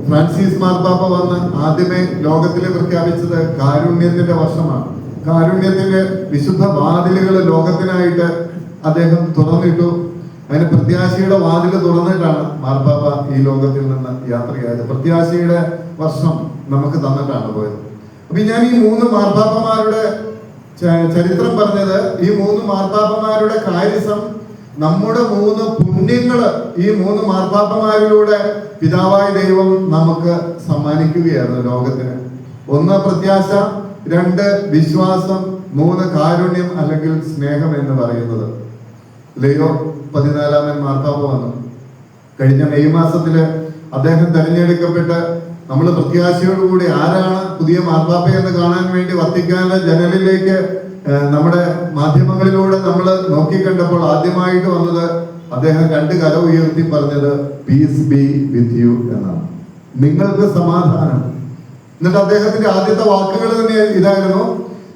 ഫ്രാൻസിസ് മാർപ്പാപ്പ വന്ന് ആദ്യമേ ലോകത്തിൽ പ്രഖ്യാപിച്ചത് കാരുണ്യത്തിന്റെ വർഷമാണ്. കാരുണ്യത്തിന്റെ വിശുദ്ധ വാതിലുകൾ ലോകത്തിനായിട്ട് അദ്ദേഹം തുറന്നിട്ടു. അതിന് പ്രത്യാശയുടെ വാതിൽ തുറന്നിട്ടാണ് മാർപ്പാപ്പ ഈ ലോകത്തിൽ നിന്ന് യാത്രയായത്. പ്രത്യാശയുടെ വർഷം നമുക്ക് തന്നിട്ടാണ് പോയത്. അപ്പൊ ഞാൻ ഈ 3 മാർപ്പാപ്പമാരുടെ ചരിത്രം പറഞ്ഞത്, ഈ 3 മാർപ്പാപ്പമാരുടെ കാര്യസം നമ്മുടെ 3 പുണ്യങ്ങള് ഈ 3 മാർപ്പാപ്പമാരിലൂടെ പിതാവായ ദൈവം നമുക്ക് സമ്മാനിക്കുകയായിരുന്നു ലോകത്തിന്. 1 പ്രത്യാശ, 2 വിശ്വാസം, 3 കാരുണ്യം അല്ലെങ്കിൽ സ്നേഹം എന്ന് പറയുന്നത്. ലിയോ 14 മാർപ്പാപ്പ വന്നു. കഴിഞ്ഞ മെയ് മാസത്തില് അദ്ദേഹം തെരഞ്ഞെടുക്കപ്പെട്ട് നമ്മൾ പ്രത്യാശയോടുകൂടി ആരാണ് പുതിയ മാർപ്പാപ്പ എന്ന് കാണാൻ വേണ്ടി വത്തിക്കാന്റെ ജനലിലേക്ക് നമ്മുടെ മാധ്യമങ്ങളിലൂടെ നമ്മൾ നോക്കിക്കണ്ടപ്പോൾ ആദ്യമായിട്ട് വന്നത് അദ്ദേഹം 2 കര ഉയർത്തി പറഞ്ഞത് പീസ് ബി വിത്ത് യു എന്നാണ്, നിങ്ങൾക്ക് സമാധാനം. എന്നിട്ട് അദ്ദേഹത്തിന്റെ ആദ്യത്തെ വാക്കുകൾ തന്നെ ഇതായിരുന്നു,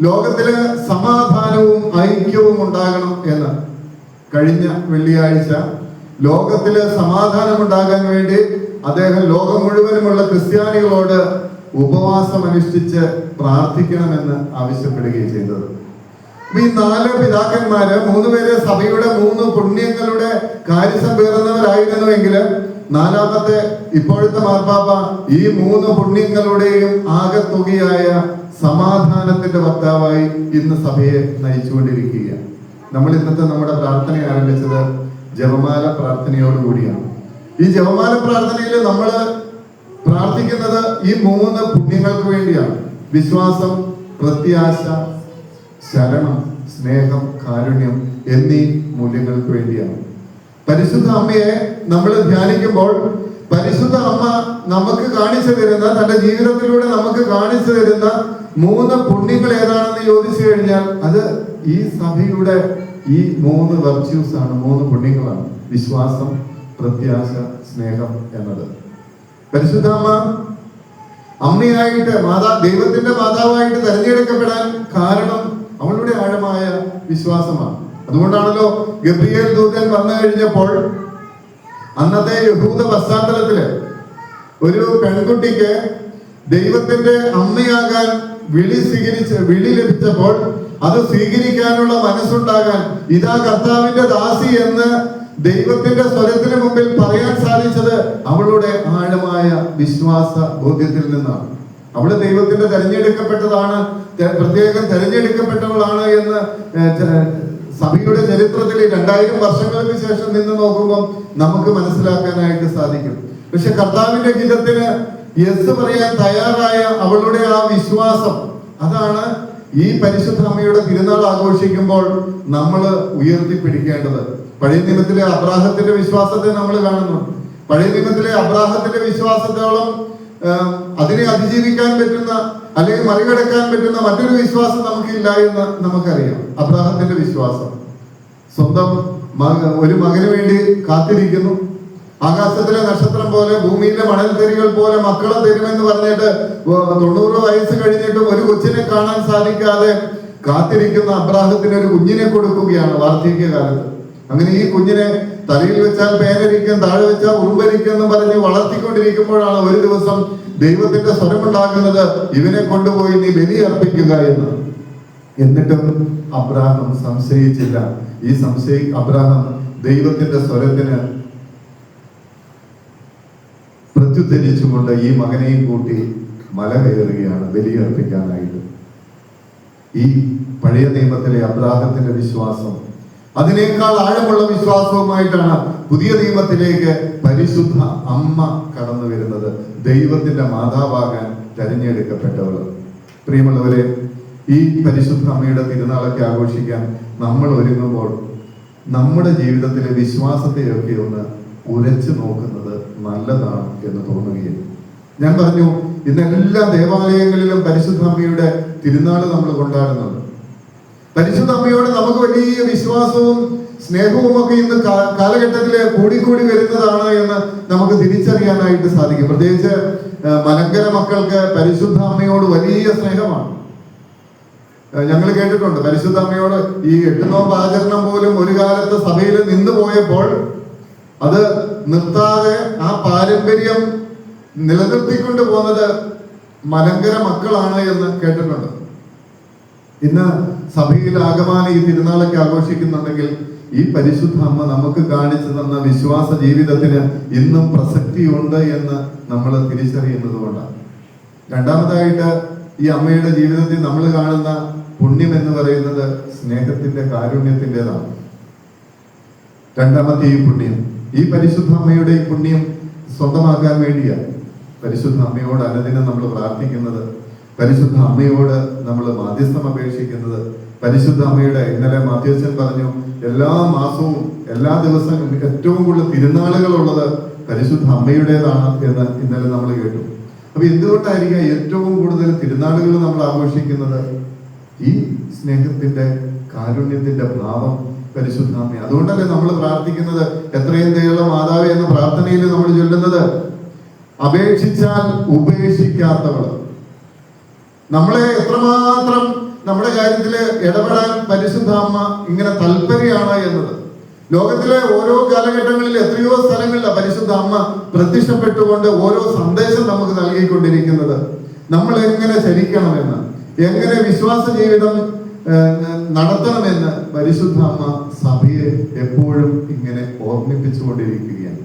ലോകത്തില് സമാധാനവും ഐക്യവും ഉണ്ടാകണം എന്ന്. കഴിഞ്ഞ വെള്ളിയാഴ്ച ലോകത്തില് സമാധാനം ഉണ്ടാകാൻ വേണ്ടി അദ്ദേഹം ലോകം മുഴുവനുമുള്ള ക്രിസ്ത്യാനികളോട് ഉപവാസം അനുഷ്ഠിച്ച് പ്രാർത്ഥിക്കണമെന്ന് ആവശ്യപ്പെടുകയും ചെയ്തത്. ഈ 4 പിതാക്കന്മാര് 3 പേര് സഭയുടെ 3 പുണ്യങ്ങളുടെ കാര്യസം പേറുന്നവരായിരുന്നുവെങ്കിൽ 4ാമത്തെ ഇപ്പോഴത്തെ മാർപ്പാപ്പ ഈ 3 പുണ്യങ്ങളുടെയും ആകെത്തുകയായ സമാധാനത്തിന്റെ വക്താവായി ഇന്ന് സഭയെ നയിച്ചുകൊണ്ടിരിക്കുകയാണ്. നമ്മൾ ഇന്നത്തെ നമ്മുടെ പ്രാർത്ഥന ആരംഭിച്ചത് ജപമാല പ്രാർത്ഥനയോടുകൂടിയാണ്. ഈ ജപമാല പ്രാർത്ഥനയിൽ നമ്മൾ പ്രാർത്ഥിക്കുന്നത് ഈ 3 പുണ്യങ്ങൾക്ക് വേണ്ടിയാണ്. വിശ്വാസം, പ്രത്യാശ, ശരണം, സ്നേഹം, കാരുണ്യം എന്നീ മൂല്യങ്ങൾക്ക് വേണ്ടിയാണ്. പരിശുദ്ധ അമ്മയെ നമ്മൾ ധ്യാനിക്കുമ്പോൾ പരിശുദ്ധ അമ്മ നമുക്ക് കാണിച്ചു തരുന്ന, തന്റെ ജീവിതത്തിലൂടെ നമുക്ക് കാണിച്ചു തരുന്ന 3 പുണ്യങ്ങൾ ഏതാണെന്ന് ചോദിച്ചു കഴിഞ്ഞാൽ അത് ഈ സഭയുടെ ഈ 3 വെർച്യൂസ് ആണ്, 3 പുണ്യങ്ങളാണ്. വിശ്വാസം, പ്രത്യാശ, സ്നേഹം എന്നത്. പരിശുദ്ധ അമ്മ അമ്മയായിട്ട്, ദൈവത്തിന്റെ മാതാവായിട്ട് തെരഞ്ഞെടുക്കപ്പെടാൻ കാരണം അവളുടെ ആഴമായ വിശ്വാസമാണ്. അതുകൊണ്ടാണല്ലോ ഗബ്രിയേൽ ദൂതൻ വന്നു കഴിഞ്ഞപ്പോൾ അന്നത്തെ യഹൂദ പശ്ചാത്തലത്തില് ഒരു പെൺകുട്ടിക്ക് ദൈവത്തിന്റെ അമ്മയാകാൻ വിളി ലഭിച്ചപ്പോൾ അത് സ്വീകരിക്കാനുള്ള മനസ്സുണ്ടാകാൻ, ഇതാ കർത്താവിന്റെ ദാസി എന്ന് ദൈവത്തിന്റെ സ്വരത്തിന് മുമ്പിൽ പറയാൻ സാധിച്ചത് അവളുടെ ആഴമായ വിശ്വാസ ബോധ്യത്തിൽ നിന്നാണ്. അവള് ദൈവത്തിന്റെ തെരഞ്ഞെടുക്കപ്പെട്ടതാണ്, പ്രത്യേകം തെരഞ്ഞെടുക്കപ്പെട്ടവളാണ് എന്ന് സഭയുടെ ചരിത്രത്തിൽ 2000 വർഷങ്ങൾക്ക് ശേഷം നിന്ന് നോക്കുമ്പോൾ നമുക്ക് മനസ്സിലാക്കാനായിട്ട് സാധിക്കും. പക്ഷെ കർത്താവിന്റെ ഹിതത്തിന് യെസ് പറയാൻ തയ്യാറായ അവളുടെ ആ വിശ്വാസം, അതാണ് ഈ പരിശുദ്ധ അമ്മയുടെ തിരുനാൾ ആഘോഷിക്കുമ്പോൾ നമ്മൾ ഉയർത്തിപ്പിടിക്കേണ്ടത്. പഴയ നിയമത്തിലെ അബ്രാഹത്തിന്റെ വിശ്വാസത്തെ നമ്മൾ കാണുന്നു. പഴയ നിയമത്തിലെ അബ്രാഹത്തിന്റെ വിശ്വാസത്തോളം അതിനെ അതിജീവിക്കാൻ പറ്റുന്ന അല്ലെങ്കിൽ മറികടക്കാൻ പറ്റുന്ന മറ്റൊരു വിശ്വാസം നമുക്കില്ല എന്ന് നമുക്കറിയാം. അബ്രാഹത്തിന്റെ വിശ്വാസം, സ്വന്തം ഒരു മകന് വേണ്ടി കാത്തിരിക്കുന്നു. ആകാശത്തിലെ നക്ഷത്രം പോലെ ഭൂമിയിലെ മണൽത്തരികൾ പോലെ മക്കളെ തരുമെന്ന് പറഞ്ഞിട്ട് 90 വയസ്സ് കഴിഞ്ഞിട്ടും ഒരു കൊച്ചിനെ കാണാൻ സാധിക്കാതെ കാത്തിരിക്കുന്ന അബ്രാഹത്തിന് ഒരു കുഞ്ഞിനെ കൊടുക്കുകയാണ് വാർദ്ധക്യകാലത്ത്. അങ്ങനെ ഈ കുഞ്ഞിനെ തലയിൽ വെച്ചാൽ പേനരിക്കും, താഴെ വെച്ചാൽ ഉറുമ്പരിക്കും എന്ന് പറഞ്ഞ് വളർത്തിക്കൊണ്ടിരിക്കുമ്പോഴാണ് ഒരു ദിവസം ദൈവത്തിന്റെ സ്വരമുണ്ടാകുന്നത്, ഇവനെ കൊണ്ടുപോയി നീ ബലി അർപ്പിക്കുക എന്ന്. എന്നിട്ടും അബ്രാഹം സംശയിച്ചില്ല. അബ്രാഹം ദൈവത്തിന്റെ സ്വരത്തിന് പ്രത്യുദ്ധരിച്ചുകൊണ്ട് ഈ മകനെയും കൂട്ടി മല കയറുകയാണ് ബലിയർപ്പിക്കാനായിട്ട്. ഈ പഴയ നിയമത്തിലെ അബ്രാഹത്തിന്റെ വിശ്വാസം, അതിനേക്കാൾ ആഴമുള്ള വിശ്വാസവുമായിട്ടാണ് പുതിയ നിയമത്തിലേക്ക് പരിശുദ്ധ അമ്മ കടന്നു വരുന്നത്, ദൈവത്തിന്റെ മാതാവാകാൻ തെരഞ്ഞെടുക്കപ്പെട്ടവൾ. പ്രിയമുള്ളവരെ, ഈ പരിശുദ്ധ അമ്മയുടെ തിരുനാളൊക്കെ ആഘോഷിക്കാൻ നമ്മൾ ഒരുങ്ങുമ്പോൾ നമ്മുടെ ജീവിതത്തിലെ വിശ്വാസത്തെയൊക്കെ ഒന്ന് ഉരച്ചു നോക്കുന്നത് നല്ലതാണ് എന്ന് തോന്നുകയും, ഞാൻ പറഞ്ഞു, ഇന്ന് എല്ലാ ദേവാലയങ്ങളിലും പരിശുദ്ധ അമ്മയുടെ തിരുനാൾ നമ്മൾ കൊണ്ടാടുന്നുണ്ട്. പരിശുദ്ധ അമ്മയോട് നമുക്ക് വലിയ വിശ്വാസവും സ്നേഹവും ഒക്കെ ഇന്ന് കാലഘട്ടത്തില് കൂടിക്കൂടി വരുന്നതാണ് എന്ന് നമുക്ക് തിരിച്ചറിയാനായിട്ട് സാധിക്കും. പ്രത്യേകിച്ച് മലങ്കര മക്കൾക്ക് പരിശുദ്ധ അമ്മയോട് വലിയ സ്നേഹമാണ്. ഞങ്ങൾ കേട്ടിട്ടുണ്ട്, പരിശുദ്ധ അമ്മയോട് ഈ 8 നോമ്പ് ആചരണം പോലും ഒരു കാലത്ത് സഭയിൽ നിന്ന് പോയപ്പോൾ അത് നിർത്താതെ ആ പാരമ്പര്യം നിലനിർത്തിക്കൊണ്ട് പോകുന്നത് മലങ്കര മക്കളാണ് എന്ന് കേട്ടിട്ടുണ്ട്. ഇന്ന് സഭയിൽ ആകമാനം ഈ തിരുനാളൊക്കെ ആഘോഷിക്കുന്നുണ്ടെങ്കിൽ ഈ പരിശുദ്ധ അമ്മ നമുക്ക് കാണിച്ചു തന്ന വിശ്വാസ ജീവിതത്തിന് ഇന്നും പ്രസക്തിയുണ്ട് എന്ന് നമ്മൾ തിരിച്ചറിയുന്നത് കൊണ്ടാണ്. രണ്ടാമതായിട്ട് ഈ അമ്മയുടെ ജീവിതത്തിൽ നമ്മൾ കാണുന്ന പുണ്യം എന്ന് പറയുന്നത് സ്നേഹത്തിന്റെ, കാരുണ്യത്തിൻ്റെതാണ്. രണ്ടാമത്തെ ഈ പുണ്യം, ഈ പരിശുദ്ധ അമ്മയുടെ ഈ പുണ്യം സ്വന്തമാക്കാൻ വേണ്ടിയാണ് പരിശുദ്ധ അമ്മയോട് അനുദിനം നമ്മൾ പ്രാർത്ഥിക്കുന്നത്, പരിശുദ്ധ അമ്മയോട് നമ്മൾ മാധ്യസ്ഥം അപേക്ഷിക്കുന്നത്. പരിശുദ്ധ അമ്മയുടെ, ഇന്നലെ മാധ്യസ്ഥൻ പറഞ്ഞു, എല്ലാ മാസവും എല്ലാ ദിവസവും ഏറ്റവും കൂടുതൽ തിരുനാളുകളുള്ളത് പരിശുദ്ധ അമ്മയുടേതാണ് എന്ന് ഇന്നലെ നമ്മൾ കേട്ടു. അപ്പൊ എന്തുകൊണ്ടായിരിക്കാം ഏറ്റവും കൂടുതൽ തിരുനാളുകൾ നമ്മൾ ആഘോഷിക്കുന്നത്? ഈ സ്നേഹത്തിന്റെ, കാരുണ്യത്തിന്റെ ഭാവം പരിശുദ്ധ അമ്മ. അതുകൊണ്ടല്ലേ നമ്മൾ പ്രാർത്ഥിക്കുന്നത്, എത്രയും ദയുള്ള മാതാവേ എന്ന പ്രാർത്ഥനയിൽ നമ്മൾ ചൊല്ലുന്നത്, അപേക്ഷിച്ചാൽ ഉപേക്ഷിക്കാത്തവള്. നമ്മളെ എത്രമാത്രം നമ്മുടെ കാര്യത്തില് ഇടപെടാൻ പരിശുദ്ധ അമ്മ ഇങ്ങനെ തൽപരയാണ് എന്നത്. ലോകത്തിലെ ഓരോ കാലഘട്ടങ്ങളിൽ എത്രയോ സ്ഥലങ്ങളിൽ പരിശുദ്ധ അമ്മ പ്രത്യക്ഷപ്പെട്ടുകൊണ്ട് ഓരോ സന്ദേശം നമുക്ക് നൽകിക്കൊണ്ടിരിക്കുന്നത്. നമ്മൾ എങ്ങനെ ചരിക്കണമെന്ന്, എങ്ങനെ വിശ്വാസ ജീവിതം നടത്തണമെന്ന് പരിശുദ്ധ അമ്മ സഭയെ എപ്പോഴും ഇങ്ങനെ ഓർമ്മിപ്പിച്ചുകൊണ്ടിരിക്കുകയാണ്.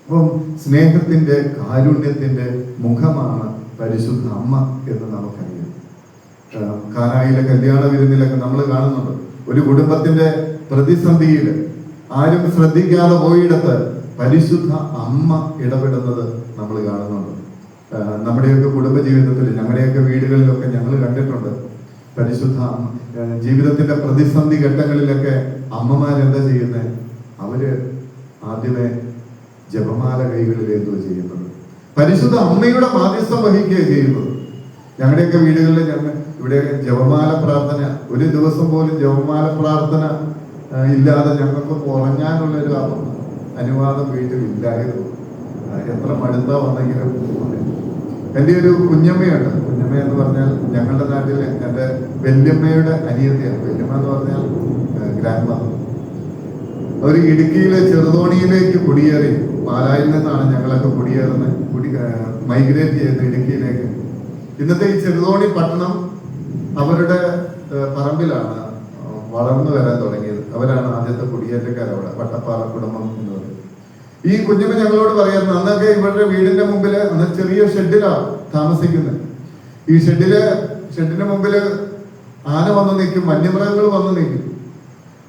അപ്പം സ്നേഹത്തിന്റെ, കാരുണ്യത്തിന്റെ മുഖമാണ് പരിശുദ്ധ അമ്മ എന്ന് നമുക്കറിയാം. കാനായിലെ കല്യാണ വിരുന്നിലൊക്കെ നമ്മൾ കാണുന്നുണ്ട്, ഒരു കുടുംബത്തിന്റെ പ്രതിസന്ധിയിൽ ആരും ശ്രദ്ധിക്കാതെ പോയിടത്ത് പരിശുദ്ധ അമ്മ ഇടപെടുന്നത് നമ്മൾ കാണുന്നുണ്ട്. നമ്മുടെയൊക്കെ കുടുംബജീവിതത്തിൽ, ഞങ്ങളുടെയൊക്കെ വീടുകളിലൊക്കെ ഞങ്ങൾ കണ്ടിട്ടുണ്ട് പരിശുദ്ധ അമ്മ. ജീവിതത്തിന്റെ പ്രതിസന്ധി ഘട്ടങ്ങളിലൊക്കെ അമ്മമാരെന്താ ചെയ്യുന്നത്? അവര് ആദ്യമേ ജപമാല കൈകളിൽ എന്തോ ചെയ്യുന്നത്, പരിശുദ്ധ അമ്മയുടെ മാധ്യസ്ഥം വഹിക്കുകയാണ് ചെയ്യുന്നത്. ഞങ്ങളുടെയൊക്കെ വീടുകളിൽ ഇവിടെ ജപമാല പ്രാർത്ഥന, ഒരു ദിവസം പോലും ജപമാല പ്രാർത്ഥന ഇല്ലാതെ ഞങ്ങൾക്ക് ഉറങ്ങാനുള്ളൊരു അനുവാദം വീട്ടിലില്ലായിരുന്നു. എത്ര മടുത്ത വന്നെങ്കിലും. എൻ്റെ ഒരു കുഞ്ഞമ്മയുണ്ട്. കുഞ്ഞമ്മ എന്ന് പറഞ്ഞാൽ ഞങ്ങളുടെ നാട്ടിൽ എൻ്റെ വല്യമ്മയുടെ അനിയത്തിയാണ്. വല്യമ്മ എന്ന് പറഞ്ഞാൽ ഗ്രാൻഡ് മദർ. അവർ ഇടുക്കിയിലെ ചെറുതോണിയിലേക്ക് കുടിയേറി. പാലായിൽ നിന്നാണ് ഞങ്ങളൊക്കെ കുടിയേറുന്നത്, മൈഗ്രേറ്റ് ചെയ്യുന്നത് ഇടുക്കിയിലേക്ക്. ഇന്നത്തെ ഈ ചെറുതോണി പട്ടണം അവരുടെ പറമ്പിലാണ് വളർന്നു വരാൻ തുടങ്ങിയത്. അവരാണ് ആദ്യത്തെ കുടിയേറ്റക്കാർ അവിടെ, വട്ടപ്പാറ കുടുംബം എന്ന് പറയും. ഈ കുഞ്ഞമ്മ ഞങ്ങളോട് പറയായിരുന്നു, അന്നൊക്കെ ഇവരുടെ വീടിന്റെ മുമ്പില് അന്ന് ചെറിയ ഷെഡിലാണ് താമസിക്കുന്നത്. ഈ ഷെഡിന് മുമ്പില് ആന വന്നു നിൽക്കും, വന്യമൃഗങ്ങൾ വന്നു നിൽക്കും.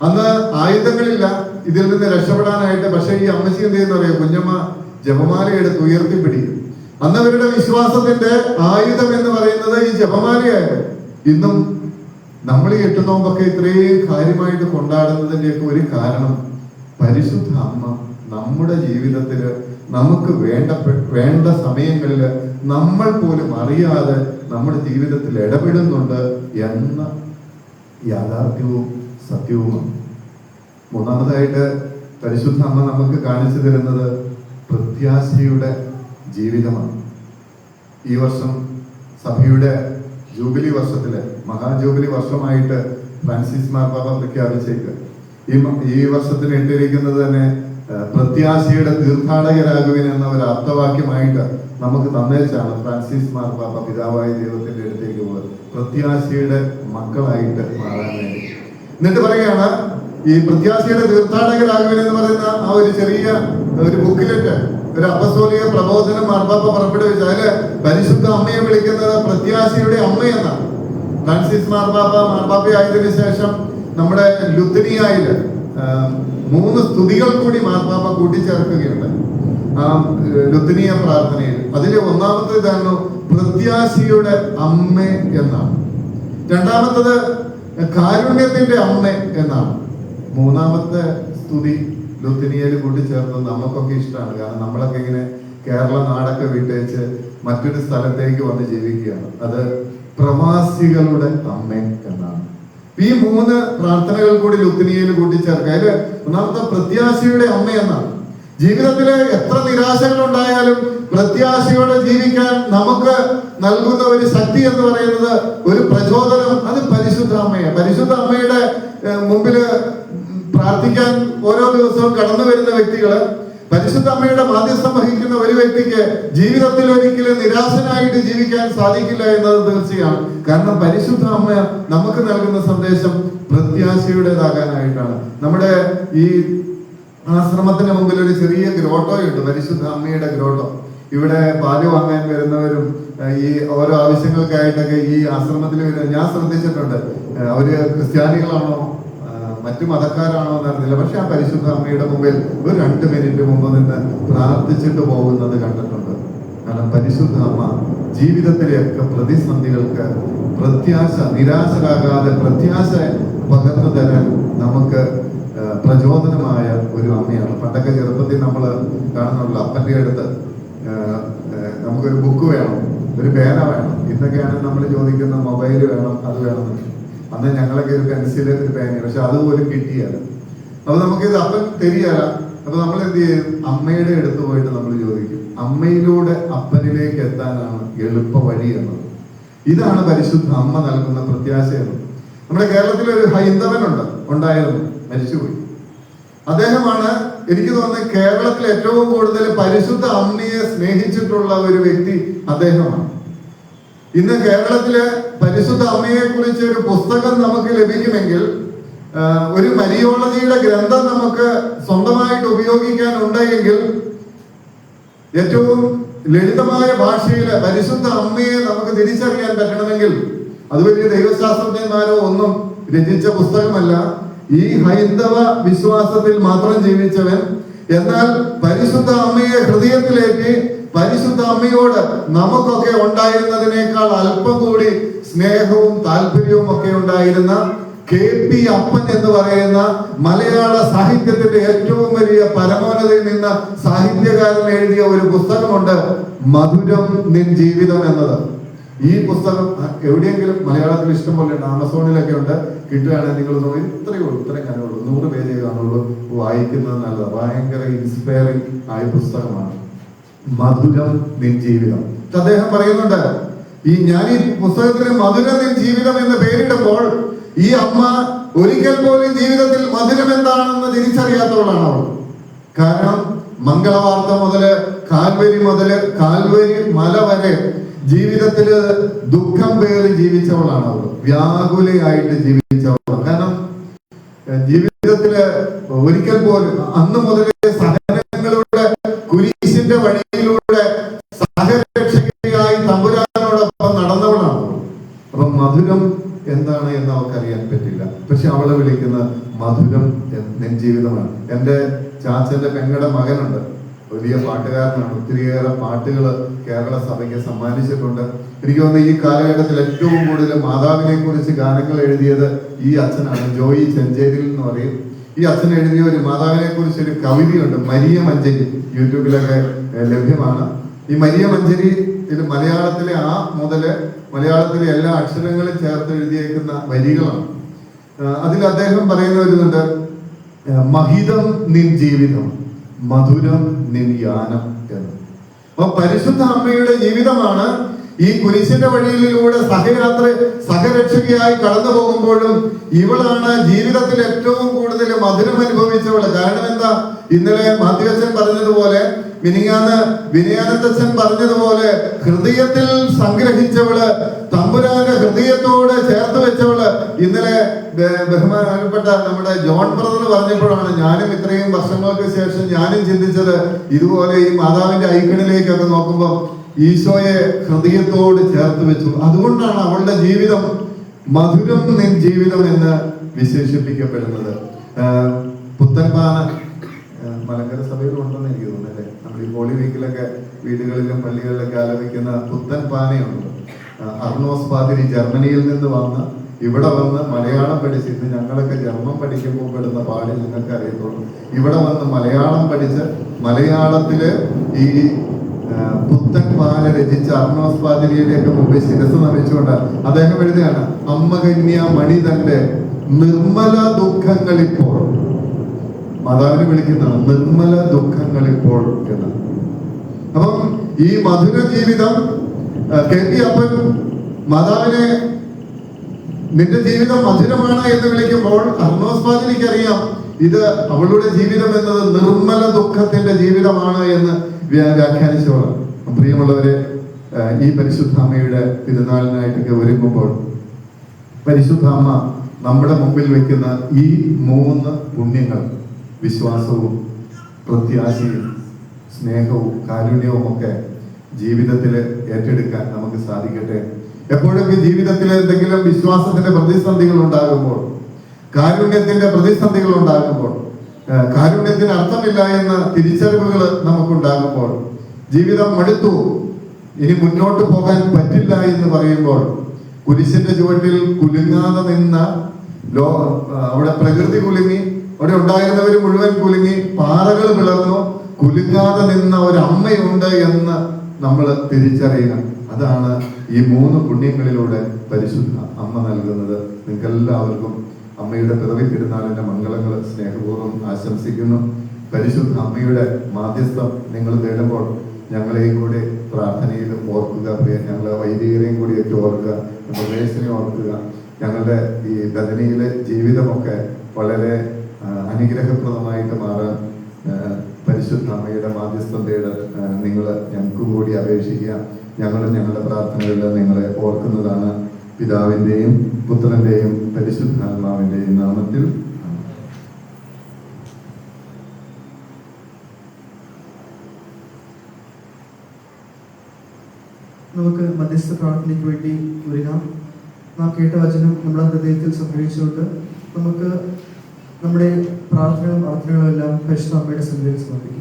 അന്ന് ആയുധങ്ങളില്ല ഇതിൽ നിന്ന് രക്ഷപ്പെടാനായിട്ട്. പക്ഷെ ഈ അമ്മച്ചി എന്ത് ചെയ്യുന്ന അറിയാം, കുഞ്ഞമ്മ ജപമാല എടുത്ത് ഉയർത്തിപ്പിടിക്കും. അന്ന് അവരുടെ വിശ്വാസത്തിന്റെ ആയുധം എന്ന് പറയുന്നത് ഈ ജപമാലയായിരുന്നു. ഇന്നും നമ്മൾ ഈ 8 നോമ്പൊക്കെ ഇത്രയും കാര്യമായിട്ട് കൊണ്ടാടുന്നതിന്റെയൊക്കെ ഒരു കാരണം പരിശുദ്ധ അമ്മ നമ്മുടെ ജീവിതത്തിൽ നമുക്ക് വേണ്ട സമയങ്ങളിൽ നമ്മൾ പോലും അറിയാതെ നമ്മുടെ ജീവിതത്തിൽ ഇടപെടുന്നുണ്ട് എന്ന യാഥാർത്ഥ്യവും സത്യവുമാണ്. മൂന്നാമതായിട്ട് പരിശുദ്ധ അമ്മ നമുക്ക് കാണിച്ചു തരുന്നത് പ്രത്യാശയുടെ ജീവിതമാണ്. ഈ വർഷം സഭയുടെ ജൂബിലി വർഷത്തില് മഹാജൂബിലി വർഷമായിട്ട് ഫ്രാൻസിസ് മാർപ്പാപ്പ പ്രഖ്യാപിച്ചേക്ക് ഈ വർഷത്തിന് ഇട്ടിരിക്കുന്നത് തന്നെ പ്രത്യാശയുടെ തീർത്ഥാടകരാകുവിൻ എന്ന ഒരു ആപ്തവാക്യമായിട്ട് നമുക്ക് തന്നേച്ചാണ് ഫ്രാൻസിസ് മാർപ്പാപ്പ പിതാവായ ദൈവത്തിന്റെ അടുത്തേക്ക് പോയത്, പ്രത്യാശയുടെ മക്കളായിട്ട് മാറാൻ വേണ്ടി. എന്നിട്ട് പറയുകയാണ്, ഈ പ്രത്യാശയുടെ തീർത്ഥാടകരാകുവിൻ എന്ന് പറയുന്ന ആ ഒരു ചെറിയ ഒരു ബുക്കിലെറ്റ്, ഒരു അപ്പസ്തോലിക പ്രബോധനം മാർപ്പാപ്പ പുറപ്പെടുവിച്ചു. അതില് പരിശുദ്ധ അമ്മയെ വിളിക്കുന്നത് പ്രത്യാശയുടെ അമ്മയെന്നാണ്. ഫ്രാൻസിസ് മാർപ്പാപ്പയായതിനു ശേഷം നമ്മുടെ ലുത്തിനിയായില് 3 സ്തുതികൾ കൂടി മാർപ്പാപ്പ കൂട്ടിച്ചേർക്കുകയുണ്ട് ആ ലുത്തിനിയ പ്രാർത്ഥനയിൽ. അതിലെ ഒന്നാമത്തെ ഇതാണ് പ്രത്യാശയുടെ അമ്മ എന്നാണ്. രണ്ടാമത്തത് കാരുണ്യത്തിന്റെ അമ്മ എന്നാണ്. മൂന്നാമത്തെ സ്തുതി ലുത്തിനിയയിൽ കൂട്ടിച്ചേർന്നത് നമുക്കൊക്കെ ഇഷ്ടമാണ്. കാരണം നമ്മളൊക്കെ ഇങ്ങനെ കേരള നാടൊക്കെ വിട്ടേച്ച് മറ്റൊരു സ്ഥലത്തേക്ക് വന്ന് ജീവിക്കുകയാണ്. അത് പ്രവാസികളുടെ അമ്മ എന്നാണ്. ഈ 3 പ്രാർത്ഥനകൾ കൂടി ലുത്തിനിയയിൽ കൂട്ടിച്ചേർക്കുക. അതില് ഒന്നാമത്തെ പ്രത്യാശയുടെ അമ്മ എന്നാണ്. ജീവിതത്തിലെ എത്ര നിരാശകൾ ഉണ്ടായാലും പ്രത്യാശയോടെ ജീവിക്കാൻ നമുക്ക് നൽകുന്ന ഒരു ശക്തി എന്ന് പറയുന്നത്, ഒരു പ്രചോദനം, അത് പരിശുദ്ധ അമ്മയാണ്. പരിശുദ്ധ അമ്മയുടെ മുമ്പില് പ്രാർത്ഥിക്കാൻ ഓരോ ദിവസവും കടന്നു വരുന്ന വ്യക്തികള്, പരിശുദ്ധ അമ്മയുടെ മാധ്യസ്ഥം വഹിക്കുന്ന ഒരു വ്യക്തിക്ക് ജീവിതത്തിൽ ഒരിക്കലും നിരാശനായിട്ട് ജീവിക്കാൻ സാധിക്കില്ല എന്നത് തീർച്ചയാണ്. കാരണം പരിശുദ്ധ അമ്മ നമുക്ക് നൽകുന്ന സന്ദേശം പ്രത്യാശയുടേതാകാനായിട്ടാണ്. നമ്മുടെ ഈ ആശ്രമത്തിന് മുമ്പിൽ ഒരു ചെറിയ ഗ്രോട്ടോയുണ്ട്, പരിശുദ്ധ അമ്മയുടെ ഗ്രോട്ടോ. ഇവിടെ പാല് വാങ്ങാൻ വരുന്നവരും ഈ ഓരോ ആവശ്യങ്ങൾക്കായിട്ടൊക്കെ ഈ ആശ്രമത്തിൽ വരുന്നത് ഞാൻ ശ്രദ്ധിച്ചിട്ടുണ്ട്. അവര് ക്രിസ്ത്യാനികളാണോ മറ്റു മതക്കാരാണോ എന്നറിയില്ല, പക്ഷെ ആ പരിശുദ്ധ അമ്മയുടെ മുമ്പിൽ ഒരു 2 മിനിറ്റ് മുമ്പ് നിന്ന് പ്രാർത്ഥിച്ചിട്ട് പോകുന്നത് കണ്ടിട്ടുണ്ട്. കാരണം പരിശുദ്ധ അമ്മ ജീവിതത്തിലെയൊക്കെ പ്രതിസന്ധികൾക്ക് പ്രത്യാശ, നിരാശരാകാതെ പ്രത്യാശ പകർന്നു തരാൻ നമുക്ക് പ്രചോദനമായ ഒരു അമ്മയാണ്. പണ്ടൊക്കെ ചെറുപ്പത്തിൽ നമ്മൾ കാണുന്നുള്ള അപ്പൻ്റെ അടുത്ത് നമുക്കൊരു ബുക്ക് വേണം, ഒരു പേന വേണം. ഇന്നൊക്കെയാണെങ്കിൽ നമ്മൾ ചോദിക്കുന്ന മൊബൈൽ വേണം, അത് വേണമെന്ന്. അന്ന് ഞങ്ങളൊക്കെ ഒരു പെൻസില്, ഒരു പേന, പക്ഷെ അതുപോലും കിട്ടിയല്ല. അപ്പൊ നമുക്കിത് അപ്പൻ തരികയല്ല. അപ്പൊ നമ്മൾ എന്ത് ചെയ്യും, അമ്മയുടെ അടുത്ത് പോയിട്ട് നമ്മൾ ചോദിക്കും. അമ്മയിലൂടെ അപ്പനിലേക്ക് എത്താനാണ് എളുപ്പ വഴി എന്നത്. ഇതാണ് പരിശുദ്ധ അമ്മ നൽകുന്ന പ്രത്യാശ എന്നത്. നമ്മുടെ കേരളത്തിൽ ഒരു ഉണ്ടായിരുന്നു, മരിച്ചുപോയി. അദ്ദേഹമാണ് എനിക്ക് തോന്നുന്നത് കേരളത്തിൽ ഏറ്റവും കൂടുതൽ പരിശുദ്ധ അമ്മയെ സ്നേഹിച്ചിട്ടുള്ള ഒരു വ്യക്തി അദ്ദേഹമാണ്. ഇന്ന് കേരളത്തിലെ പരിശുദ്ധ അമ്മയെ കുറിച്ച് ഒരു പുസ്തകം നമുക്ക് ലഭിക്കുമെങ്കിൽ, ഒരു മരിയോളജിയുടെ ഗ്രന്ഥം നമുക്ക് സ്വന്തമായിട്ട് ഉപയോഗിക്കാൻ ഉണ്ടെങ്കിൽ, ഏറ്റവും ലളിതമായ ഭാഷയിൽ പരിശുദ്ധ അമ്മയെ നമുക്ക് തിരിച്ചറിയാൻ പറ്റണമെങ്കിൽ, അത് വലിയ ദൈവശാസ്ത്രജ്ഞന്മാരോ ഒന്നും രചിച്ച പുസ്തകമല്ല. ഈ ഹൈന്ദവ വിശ്വാസത്തിൽ മാത്രം ജീവിച്ചവൻ, എന്നാൽ പരിശുദ്ധ അമ്മയെ ഹൃദയത്തിലേക്ക്, പരിശുദ്ധ അമ്മയോട് നമുക്കൊക്കെ ഉണ്ടായിരുന്നതിനേക്കാൾ അല്പം കൂടി സ്നേഹവും താല്പര്യവും ഒക്കെ ഉണ്ടായിരുന്ന KP അപ്പൻ എന്ന് പറയുന്ന മലയാള സാഹിത്യത്തിന്റെ ഏറ്റവും വലിയ പരമോന്നതയിൽ നിന്ന് സാഹിത്യകാരൻ എഴുതിയ ഒരു പുസ്തകമുണ്ട്, മധുരം നിൻ ജീവിതം എന്നത്. ഈ പുസ്തകം എവിടെയെങ്കിലും മലയാളത്തിൽ ഇഷ്ടം പോലെ ഉണ്ട്, ആമസോണിലൊക്കെ ഉണ്ട്. കിട്ടുകയാണെങ്കിൽ നിങ്ങൾ ഇത്രയും കാണുള്ളൂ, 100 പേജേ കാണുള്ളൂ. വായിക്കുന്നത് നല്ലതാണ്, ഭയങ്കര ഇൻസ്പയറിംഗ് ആയ പുസ്തകമാണ് മധുരം നിൻ ജീവിതം. അദ്ദേഹം പറയുന്നുണ്ട്, ഞാൻ ഈ പുസ്തകത്തിന് മധുരം നിൻ ജീവിതം എന്ന് പേരിടുമ്പോൾ ഈ അമ്മ ഒരിക്കൽ പോലും ജീവിതത്തിൽ മധുരം എന്താണെന്ന് തിരിച്ചറിയാത്തവളാണ് അവൾ. കാരണം മംഗളവാർത്ത മുതല് കാൽവരി മല വരെ ജീവിതത്തില് ദുഃഖം പേറി ജീവിച്ചവളാണ് അവൾ, വ്യാകുലയായിട്ട് ജീവിച്ചവളാണ്. കാരണം ജീവിതത്തില് ഒരിക്കൽ പോലും അന്ന് മുതലേ സഹനങ്ങളുടെ കുരിശിന്റെ വഴിയിലൂടെ സഹരക്ഷകയായി തമ്പുരാനോടൊപ്പം നടന്നവളാണ്. അപ്പൊ മധുരം എന്താണ് എന്ന് അവൾക്കറിയാൻ പറ്റില്ല. പക്ഷെ അവളെ വിളിക്കുന്ന മധുരം നിൻ ജീവിതമാണ്. എൻ്റെ ചാച്ചൻ്റെ പെങ്ങളുടെ മകനുണ്ട്, വലിയ പാട്ടുകാരനാണ്. ഒത്തിരിയേറെ പാട്ടുകൾ കേരള സഭയ്ക്ക് സമ്മാനിച്ചിട്ടുണ്ട്. എനിക്ക് തോന്നുന്നു ഈ കാലഘട്ടത്തിൽ ഏറ്റവും കൂടുതൽ മാതാവിനെ കുറിച്ച് ഗാനങ്ങൾ എഴുതിയത് ഈ അച്ഛനാണ്. ജോയി ചെഞ്ചേരിൽ എന്ന് പറയും. ഈ അച്ഛൻ എഴുതിയ ഒരു മാതാവിനെ കുറിച്ച് ഒരു കവിതയുണ്ട്, മരിയ മഞ്ചരി. യൂട്യൂബിലൊക്കെ ലഭ്യമാണ്. ഈ മരിയ മഞ്ചരി ഇത് മലയാളത്തിലെ ആ മുതല് മലയാളത്തിലെ എല്ലാ അക്ഷരങ്ങളും ചേർത്ത് എഴുതിയേക്കുന്ന വരികളാണ്. അതിൽ അദ്ദേഹം പറയുന്ന ഒരിതുണ്ട്, മഹിതം നിൻ ജീവിതം, മധുരം നിൻ യാനം എന്ന്. അപ്പൊ പരിശുദ്ധ അമ്മയുടെ ജീവിതമാണ് ഈ കുരിശിന്റെ വഴിയിലൂടെ സഹരക്ഷകയായി കടന്നു പോകുമ്പോഴും ഇവളാണ് ജീവിതത്തിൽ ഏറ്റവും കൂടുതൽ മധുരം അനുഭവിച്ചവള്. കാരണം എന്താ? ഇന്നലെ മാധ്യവച്ചൻ പറഞ്ഞതുപോലെ, മിനിങ്ങാന്ന് വിനയാനന്ദച്ചൻ പറഞ്ഞതുപോലെ, ഹൃദയത്തിൽ സംഗ്രഹിച്ചവള്, തമ്പുരാന്റെ ഹൃദയത്തോട് ചേർത്ത് വെച്ചവള്. ഇന്നലെ ബഹുമാനപ്പെട്ട നമ്മുടെ ജോൺ ബ്രദർ പറഞ്ഞപ്പോഴാണ് ഞാനും ഇത്രയും വർഷങ്ങൾക്ക് ശേഷം ഞാനും ചിന്തിച്ചത്, ഇതുപോലെ ഈ മാതാവിന്റെ ഐക്കണിലേക്കൊക്കെ നോക്കുമ്പോൾ ഈശോയെ ഹൃദയത്തോട് ചേർത്ത് വെച്ചു. അതുകൊണ്ടാണ് അവളുടെ ജീവിതം മധുരം നിൻ ജീവിതം എന്ന് വിശേഷിപ്പിക്കപ്പെടുന്നത്. പുത്തൻപാന മലങ്കര സഭയിലും ഉണ്ടെന്ന് എനിക്ക് തോന്നുന്നു അല്ലേ? നമ്മൾ ഈ ഹോളി വീക്കിലൊക്കെ വീടുകളിലും പള്ളികളിലൊക്കെ ആലപിക്കുന്ന പുത്തൻ പാനയുണ്ട്. അർണോസ് പാതിരി ജർമ്മനിയിൽ നിന്ന് വന്ന് ഇവിടെ വന്ന് മലയാളം പഠിച്ച്, ഇന്ന് ഞങ്ങളൊക്കെ ജർമ്മൻ പഠിക്കുമ്പോൾ പെടുന്ന പാടി നിങ്ങൾക്ക് അറിയത്തുള്ളൂ. ഇവിടെ വന്ന് മലയാളം പഠിച്ച് മലയാളത്തില് ഈ പുത്തൻ പാന രചിച്ച അർണോസ് പാതിരിയുടെയൊക്കെ മുമ്പിൽ ശിരസ് നമിച്ചുകൊണ്ട് അദ്ദേഹം എഴുതുകയാണ്, അമ്മ കന്യ മണി തന്റെ നിർമ്മല ദുഃഖങ്ങളിപ്പോൾ. മാതാവിനെ വിളിക്കുന്നതാണ് നിർമ്മല ദുഃഖങ്ങളിപ്പോൾ എന്ന്. അപ്പം ഈ മധുര ജീവിതം കെ.ടി. അപ്പൻ മാതാവിനെ നിന്റെ ജീവിതം മധുരമാണ് എന്ന് വിളിക്കുമ്പോൾ അർണോസ് പാതിരിക്ക് അറിയാം ഇത് അവളുടെ ജീവിതം എന്നത് നിർമ്മല ദുഃഖത്തിന്റെ ജീവിതമാണ് എന്ന് വ്യാഖ്യാനിച്ചോളാം. പ്രിയമുള്ളവരെ, ഈ പരിശുദ്ധ അമ്മയുടെ തിരുനാളിനായിട്ടൊക്കെ ഒരുങ്ങുമ്പോൾ പരിശുദ്ധ അമ്മ നമ്മുടെ മുമ്പിൽ വെക്കുന്ന ഈ 3 പുണ്യങ്ങൾ, വിശ്വാസവും പ്രത്യാശയും സ്നേഹവും കാരുണ്യവും ഒക്കെ ജീവിതത്തിൽ ഏറ്റെടുക്കാൻ നമുക്ക് സാധിക്കട്ടെ. എപ്പോഴൊക്കെ ജീവിതത്തിൽ എന്തെങ്കിലും വിശ്വാസത്തിന്റെ പ്രതിസന്ധികൾ ഉണ്ടാകുമ്പോൾ, കാരുണ്യത്തിന്റെ പ്രതിസന്ധികൾ ഉണ്ടാകുമ്പോൾ, കാരുണ്യത്തിന് അർത്ഥമില്ല എന്ന തിരിച്ചറിവുകൾ നമുക്കുണ്ടാകുമ്പോൾ, ജീവിതം മടുത്തു, ഇനി മുന്നോട്ട് പോകാൻ പറ്റില്ല എന്ന് പറയുമ്പോൾ, കുരിശിന്റെ ചുവട്ടിൽ കുലുങ്ങാതെ നിന്ന അവിടെ പ്രകൃതി കുലുങ്ങി, അവിടെ ഉണ്ടായിരുന്നവർ മുഴുവൻ കുലുങ്ങി, പാറകൾ പിളർന്നു, കുലുങ്ങാതെ നിന്ന ഒരു അമ്മയുണ്ട് എന്ന് നമ്മൾ തിരിച്ചറിയുക. അതാണ് ഈ 3 പുണ്യങ്ങളിലൂടെ പരിശുദ്ധ അമ്മ നൽകുന്നത്. നിങ്ങൾക്ക് എല്ലാവർക്കും അമ്മയുടെ പിറവി തിരുനാളിന്റെ മംഗളങ്ങൾ സ്നേഹപൂർവ്വം ആശംസിക്കുന്നു. പരിശുദ്ധ അമ്മയുടെ മാധ്യസ്ഥം നിങ്ങൾ തേടുമ്പോൾ ഞങ്ങളെയും കൂടി പ്രാർത്ഥനയിൽ ഓർക്കുക. ഞങ്ങളെ വൈദികരെയും കൂടിയൊക്കെ ഓർക്കുക, പ്രദേശനെ ഓർക്കുക. ഞങ്ങളുടെ ഈ ബദനിയിലെ ജീവിതമൊക്കെ വളരെ അനുഗ്രഹപ്രദമായിട്ട് മാറാൻ പരിശുദ്ധ അമ്മയുടെ മാധ്യസ്ഥം തേടാൻ നിങ്ങൾ ഞങ്ങൾക്ക് കൂടി അപേക്ഷിക്കുക. ഞങ്ങളും ഞങ്ങളുടെ പ്രാർത്ഥനകളിൽ നിങ്ങളെ ഓർക്കുന്നതാണ്. പിതാവിൻ്റെയും പുത്രന്റെയും പരിശുദ്ധാത്മാവിൻ്റെയും നാമത്തിൽ. നമുക്ക് മധ്യസ്ഥ പ്രാർത്ഥനയ്ക്ക് വേണ്ടി ഒരുങ്ങാം. നാം കേട്ട വചനം നമ്മുടെ ഹൃദയത്തിൽ സംഗ്രഹിച്ചുകൊണ്ട് നമുക്ക് നമ്മുടെ പ്രാർത്ഥനകളും പ്രാർത്ഥനകളും എല്ലാം പരിശുദ്ധ അമ്മയുടെ സന്നിധിയിൽ സമർപ്പിക്കാം.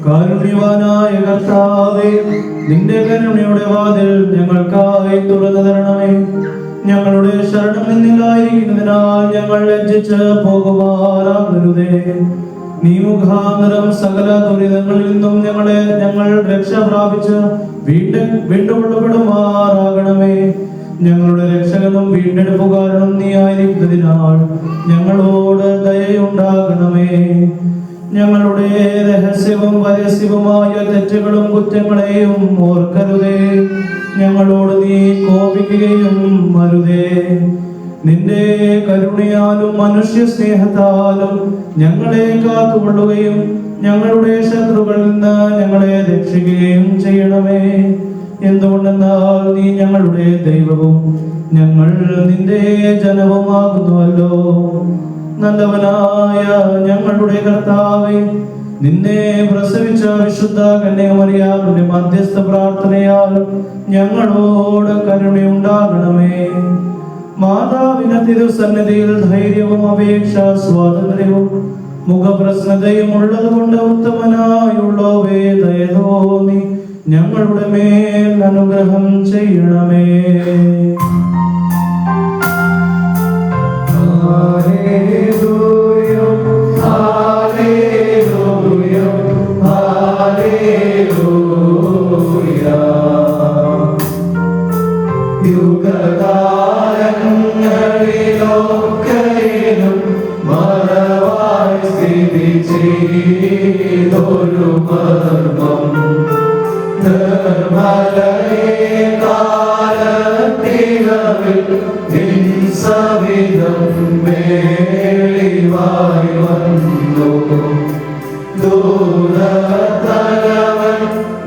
കാരുണ്യവാനായ കർത്താവേ, നിന്റെ കരുണയുടെ വാതിൽ ഞങ്ങൾക്കായി തുറന്നു തരണമേ. ഞങ്ങളുടെ ശരണം നിന്നിലായിരിക്കുന്നതിനാൽ ഞങ്ങൾ ലജ്ജിച്ച് പോകുമാറാകരുതേ. നീ മുഖാന്തരം സകല ദുരിതങ്ങളിൽ നിന്നും ഞങ്ങൾ രക്ഷ പ്രാപിച്ച് വീണ്ടുകൊള്ളപ്പെടുമാറാകണമേ. ഞങ്ങളുടെ രക്ഷകനും വീണ്ടെടുപ്പുകാരനും നീ ആയിരിക്കുന്നതിനാൽ ഞങ്ങളോട് ദയയുണ്ടാകണമേ. ഞങ്ങളുടെ രഹസ്യവും പരസ്യവുമായ തെറ്റുകളും കുറ്റങ്ങളെയും ഓർക്കരുതേ. ഞങ്ങളോട് നീ കോപിക്കുകയും അരുതേ. നിന്റെ കരുണയാലും മനുഷ്യ സ്നേഹത്താലും ഞങ്ങളെ കാത്തുകൊള്ളുകയും ഞങ്ങളുടെ ശത്രുക്കളിൽ നിന്ന് ഞങ്ങളെ രക്ഷിക്കുകയും ചെയ്യണമേ. എന്തുകൊണ്ടെന്നാൽ നീ ഞങ്ങളുടെ ദൈവവും ഞങ്ങൾ നിന്റെ ജനവുമാകുന്നുവല്ലോ. നല്ലവനായ ഞങ്ങളുടെ കർത്താവേ, നിന്നെ പ്രസവിച്ച വിശുദ്ധ കന്യകമറിയാമിന്റെ മധ്യസ്ഥ പ്രാർത്ഥനയാൽ ഞങ്ങളോട് കരുണയുണ്ടാകണമേ. മാതാവിന്റെ തിരുസന്നിധിയിൽ ധൈര്യവും അപേക്ഷ സ്വാതന്ത്ര്യവും മുഖപ്രസന്നതയും ഉള്ളതുകൊണ്ട് ഉത്തമനായുള്ളവേ, ദയ തോന്നി ഞങ്ങളുടെ മേൽ അനുഗ്രഹം ചെയ്യണമേ. യുഗകാലങ്ങളിലൊക്കെയും മറവായി സ്ഥിതി ചെയ്തൊരു മർമ്മം നിർമ്മലയെ കാലത്തിലവിൽ സവിധം മേളിവായി വന്നു. ദൂരതലവൻ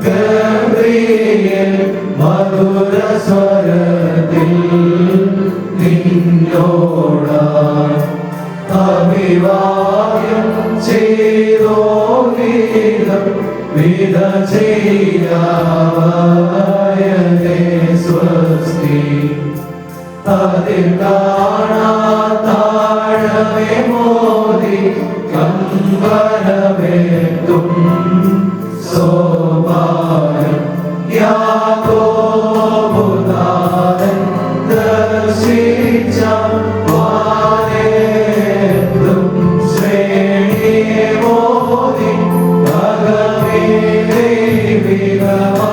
ഗബ്രിയേൽ മധുര സ്വരത്തിൽ നിന്നോടായി അഭിവാദ്യം ചെയ്തോ ഗീതം വിധ ചെയ്യാവയനേ സ്വസ്തി. അതിൽ കാണാതാഴമേ മോദി കമ്പനമേത്തും സോപാനം യാക്കോബുനാഥൻ ദർശിച്ച വാനേതും ശ്രേണിയെ മോദി ഭഗവേ ദൈവികമാ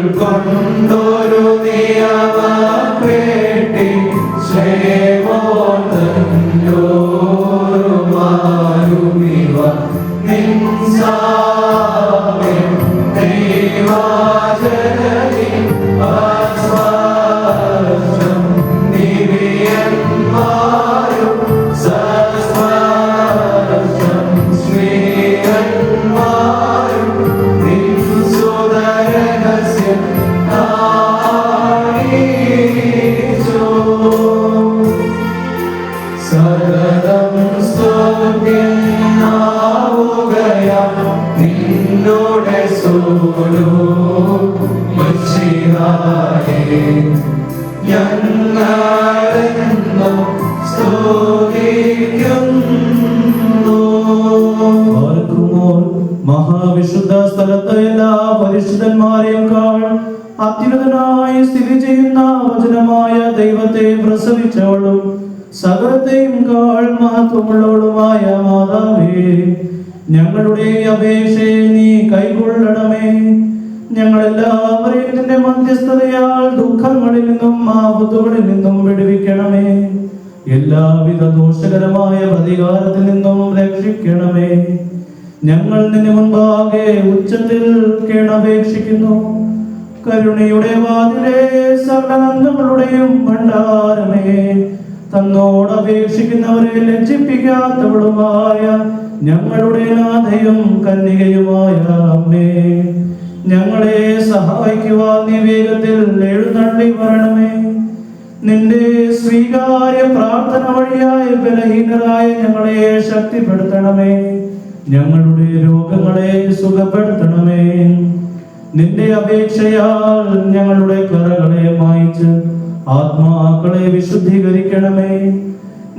ഉൾക്കൊണ്ടൊരു നിയമ നിന്നോടെ സോനോ മഷിഹായേ ഞങ്ങളെന്നും സ്തുതിക്കുന്നു. മഹാവിശുദ്ധ സ്ഥലത്ത് എല്ലാ പരിശുദ്ധന്മാരെക്കാൾ അത്യുന്നതനായി സ്ഥിതി ചെയ്യുന്ന വചനമായ ദൈവത്തെ പ്രസവിച്ചവളും സകലത്തെയും കാൾ മഹത്വമുള്ളവളുമായ മാതാവേ, ഞങ്ങളുടെ അപേക്ഷയെ നീ കൈക്കൊള്ളണമേ. ഞങ്ങളെല്ലാവരെയും നിന്റെ മധ്യസ്ഥതയാൽ ദുഃഖങ്ങളിൽ നിന്നും ആപത്തുകളിൽ നിന്നും വിടുവിക്കണമേ. എല്ലാവിധ ദോഷകരമായ പ്രതികാരത്തിൽ നിന്നും രക്ഷിക്കണമേ. ഞങ്ങൾ നിന്നെ മുൻപാകെ ഉച്ചത്തിൽ കേണപേക്ഷിക്കുന്നു. കരുണയുടെ വാതിലെ സകലങ്ങളുടെയും ഭണ്ഡാരമേ, തന്നോടപേക്ഷിക്കുന്നവരെ ലജ്ജിപ്പിക്കാത്തവളുമായ ഞങ്ങളുടെ നാഥയും കന്യകയുമായ അമ്മേ, ഞങ്ങളെ സഹായിക്കുവാൻ നീ വേഗത്തിൽ എഴുന്നള്ളി വരണമേ. നിന്റെ സ്വീകാര്യ പ്രാർത്ഥന വഴിയായി ബലഹീനരായ ഞങ്ങളെ ശക്തിപ്പെടുത്തണമേ. ഞങ്ങളുടെ രോഗങ്ങളെ സുഖപ്പെടുത്തണമേ. നിന്റെ അപേക്ഷയാൽ ഞങ്ങളുടെ കറകളെ മായിച്ച് ആത്മാക്കളെ വിശുദ്ധീകരിക്കണമേ.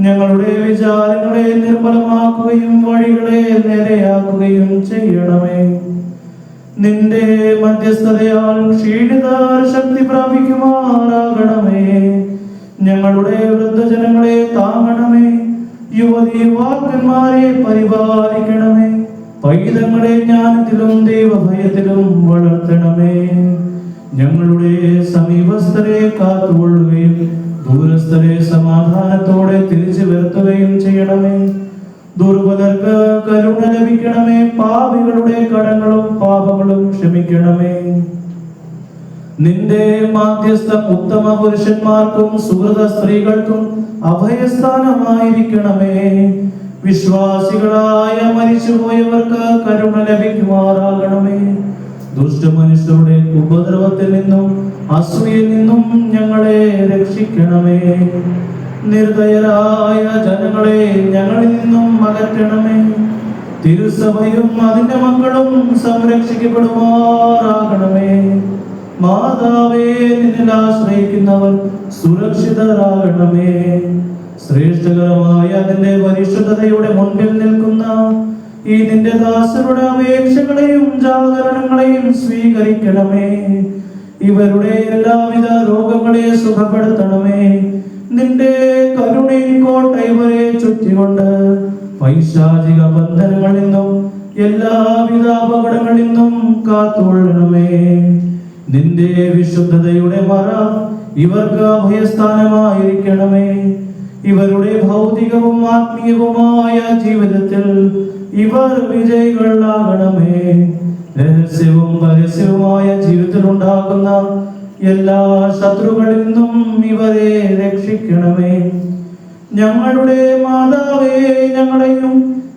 ഞങ്ങളുടെ വിചാരങ്ങളെ നിർമ്മലമാക്കുകയും വഴികളെ നേരെയാക്കുകയും ചെയ്യണമേ. നിന്റെ മധ്യസ്ഥതയാൽ ക്ഷീണിതർ ശക്തി പ്രാപിക്കുമാറാകണമേ. ഞങ്ങളുടെ വൃദ്ധജനങ്ങളെ താങ്ങണമേ. യുവതി യുവാക്കന്മാരെ പരിപാലിക്കണമേ. പൈതങ്ങളെ ജ്ഞാനത്തിലും ദൈവഭയത്തിലും വളർത്തണമേ. ഞങ്ങളുടെ സമീപസ്ഥരെ കാത്തുകൊള്ളുകയും ദൂരസ്ഥരെ സമാധാനത്തോടെ തിരിച്ചു വരുത്തുകയും ചെയ്യണമേ. ദുർബലർക്ക് കരുണ ലഭിക്കണമേ. പാപികളുടെ കടങ്ങളും പാപങ്ങളും ക്ഷമിക്കണമേ. നിന്റെ മാധ്യസ്ഥം ഉത്തമ പുരുഷന്മാർക്കും സുഹൃത സ്ത്രീകൾക്കും അഭയസ്ഥാനമായിരിക്കണമേ. വിശ്വാസികളായ മരിച്ചുപോയവർക്ക് കരുണ ലഭിക്കുമാറാകണമേ. ദുഷ്ടമനുഷ്യരുടെ ഉപദ്രവത്തിൽ നിന്നും അസൂയയിൽ നിന്നും ഞങ്ങളെ രക്ഷിക്കണമേ. നിർദയരായ ജനങ്ങളെ ഞങ്ങളിൽ നിന്നും അകറ്റണമേ. തിരുസഭയും അതിന്റെ മക്കളും സംരക്ഷിക്കപ്പെടുമാറാകണമേ. മാതാവേ, നിന്നിൽ ആശ്രയിക്കുന്നവർ സുരക്ഷിതരാകണമേ. ശ്രേഷ്ഠകരമായ അതിന്റെ പരിശുദ്ധതയുടെ മുൻപിൽ നിൽക്കുന്ന ഈ നിന്റെ ദാസരുടെ അപേക്ഷകളെയും ജാഗരണങ്ങളെയും സ്വീകരിക്കണമേ. ഇവരുടെ എല്ലാവിധ രോഗങ്ങളെ സുഖപ്പെടുത്തണമേ. നിന്റെ കരുണയും കോട്ട ഇവരെ ചുറ്റിക്കൊണ്ട് പൈശാചിക ബന്ധനങ്ങളിൽ നിന്നും എല്ലാവിധ അപകടങ്ങളിൽ നിന്നും കാത്തുകൊള്ളണമേ. നിന്റെ വിശുദ്ധതയുടെ മറ ഇവർക്ക് അഭയസ്ഥാനമായിരിക്കണമേ. ഇവരുടെ ഭൗതികവും ആത്മീയവുമായ ജീവിതത്തിൽ ഇവർ വിജയികളാകണമേ. രഹസ്യവും പരസ്യവുമായ ജീവിതത്തിൽ ഉണ്ടാകുന്ന എല്ലാ ശത്രുക്കളിൽ നിന്നും ഇവരെ രക്ഷിക്കണമേ. ഞങ്ങളുടെ മാതാവേ, ഞങ്ങളെയും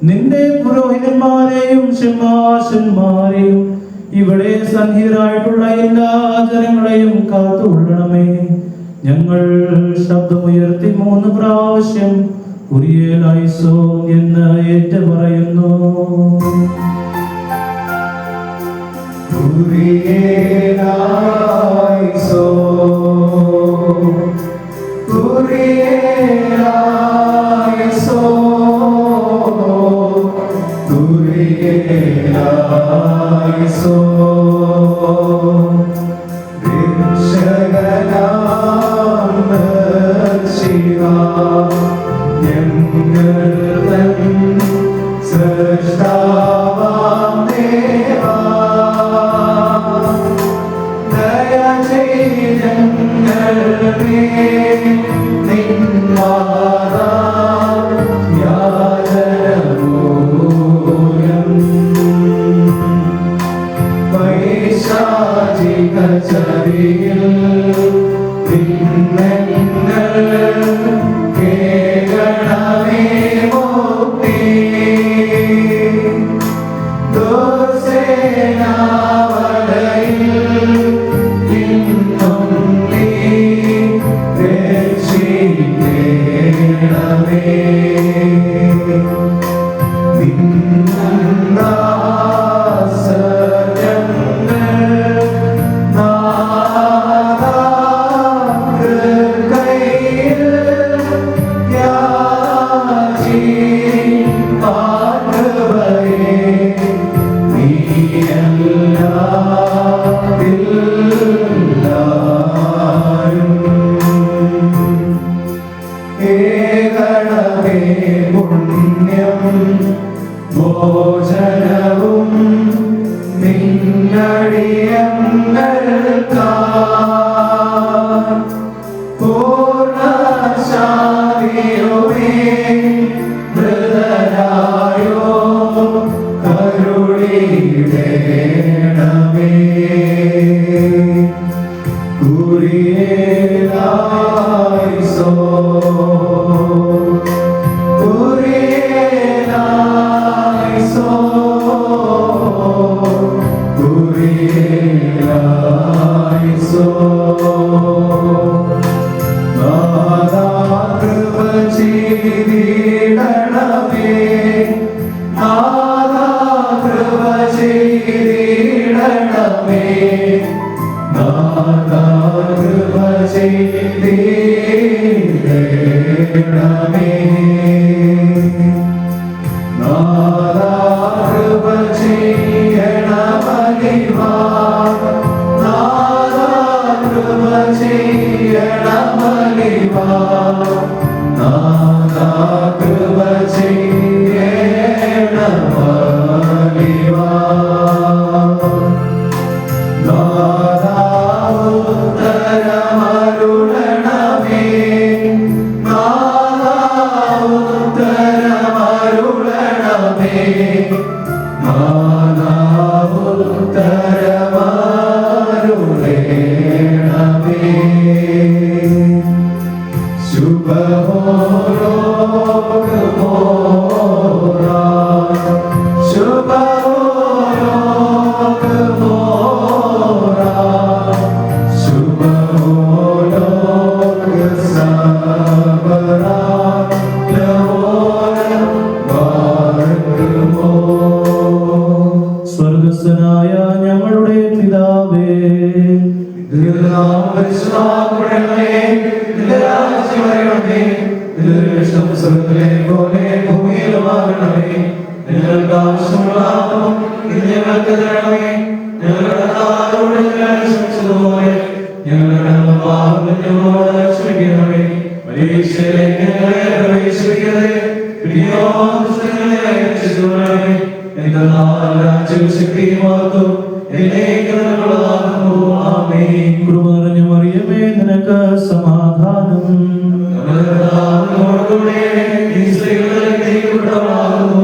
നിന്റെ പുരോഹിതന്മാരെയും ശമാശന്മാരെയും ഇവിടെ സന്നിഹിതരായിട്ടുള്ള എല്ലാ ജനങ്ങളെയും കാത്തുകൊള്ളണമേ. ഞങ്ങൾ ശബ്ദമുയർത്തി 3 പ്രാവശ്യം കുരിയേലൈസോ എന്ന് ഏറ്റുപറയുന്നു. കുരിയേലൈസോ, കുരിയേലൈസോ, കുരിയേലൈസോ. ഭോജനവും നിന്നടിയങ്ങൾക്കാ പൂർണ്ണശാന്തിയോടെ മൃതരായോ കരുണീടേണമേ. കുരിയേലായിസോ കുരിയേലായിസോ കുരിയേലായിസോ. നാഥാ കൃപ ചെയ്തിടണമേ, നാഥാ കൃപ ചെയ്തിടണമേ, നാഥാ കൃപ ചെയ്തിടണമേ, നാഥാ കൃപ ചെയ്യണമലിവാ, നാഥാ കൃപ ചെയ്യണമലിവാ, നാഥാ കൃപ ചെയ്യണമലിവാ. നാഥാ ഉത്തരമരുളണമേ, നാഥാ ഉത്തരമരുളണമേ, നാഥാ ഉത്തരമരുളണമേ. ശുഭഹോരോഗമോരാ, ശുഭഹോരോഗമോരാ, ശുഭഹോരോഗസമരാ, ലവോരം വാഴുമോ. സ്വർഗസ്ഥനായ ഞങ്ങളുടെ പിതാവേ, നിന്റെ നാമം പരിശുദ്ധമാക്കപ്പെടണമേ, നിന്റെ രാജ്യം വരണമേ, നിന്റെ ഇഷ്ടം സ്വർഗ്ഗത്തിലെ പോലെ ഭൂമിയിലുമാകണമേ. ഞങ്ങൾക്ക് ആവശ്യമുള്ള ആഹാരം ഇന്ന് ഞങ്ങൾക്ക് തരണമേ, ഞങ്ങളുടെ കടക്കാരോട് ഞങ്ങൾ ക്ഷമിച്ചതുപോലെ ഞങ്ങളുടെ പാപങ്ങൾ ഞങ്ങളോട് ക്ഷമിക്കണമേ. പരീക്ഷയിലേക്ക് ഞങ്ങളെ പ്രവേശിപ്പിക്കരുതേ, പിന്നെയോ ദുഷ്ടങ്ങളെ രക്ഷിച്ചുകൊള്ളണമേ. എന്തെന്നാൽ രാജ്യവും ശക്തിയും മഹത്വവും എന്നേക്കും നിനക്കുള്ളതാകുന്നു. ആമേൻ. കൃപ നിറഞ്ഞ മറിയമേ, നിനക്ക് സമാധാനം. നമ്മുടെ കർത്താവിനോടുകൂടെ നീ സ്ത്രീകളിൽ അനുഗ്രഹിക്കപ്പെട്ടവളാകുന്നു.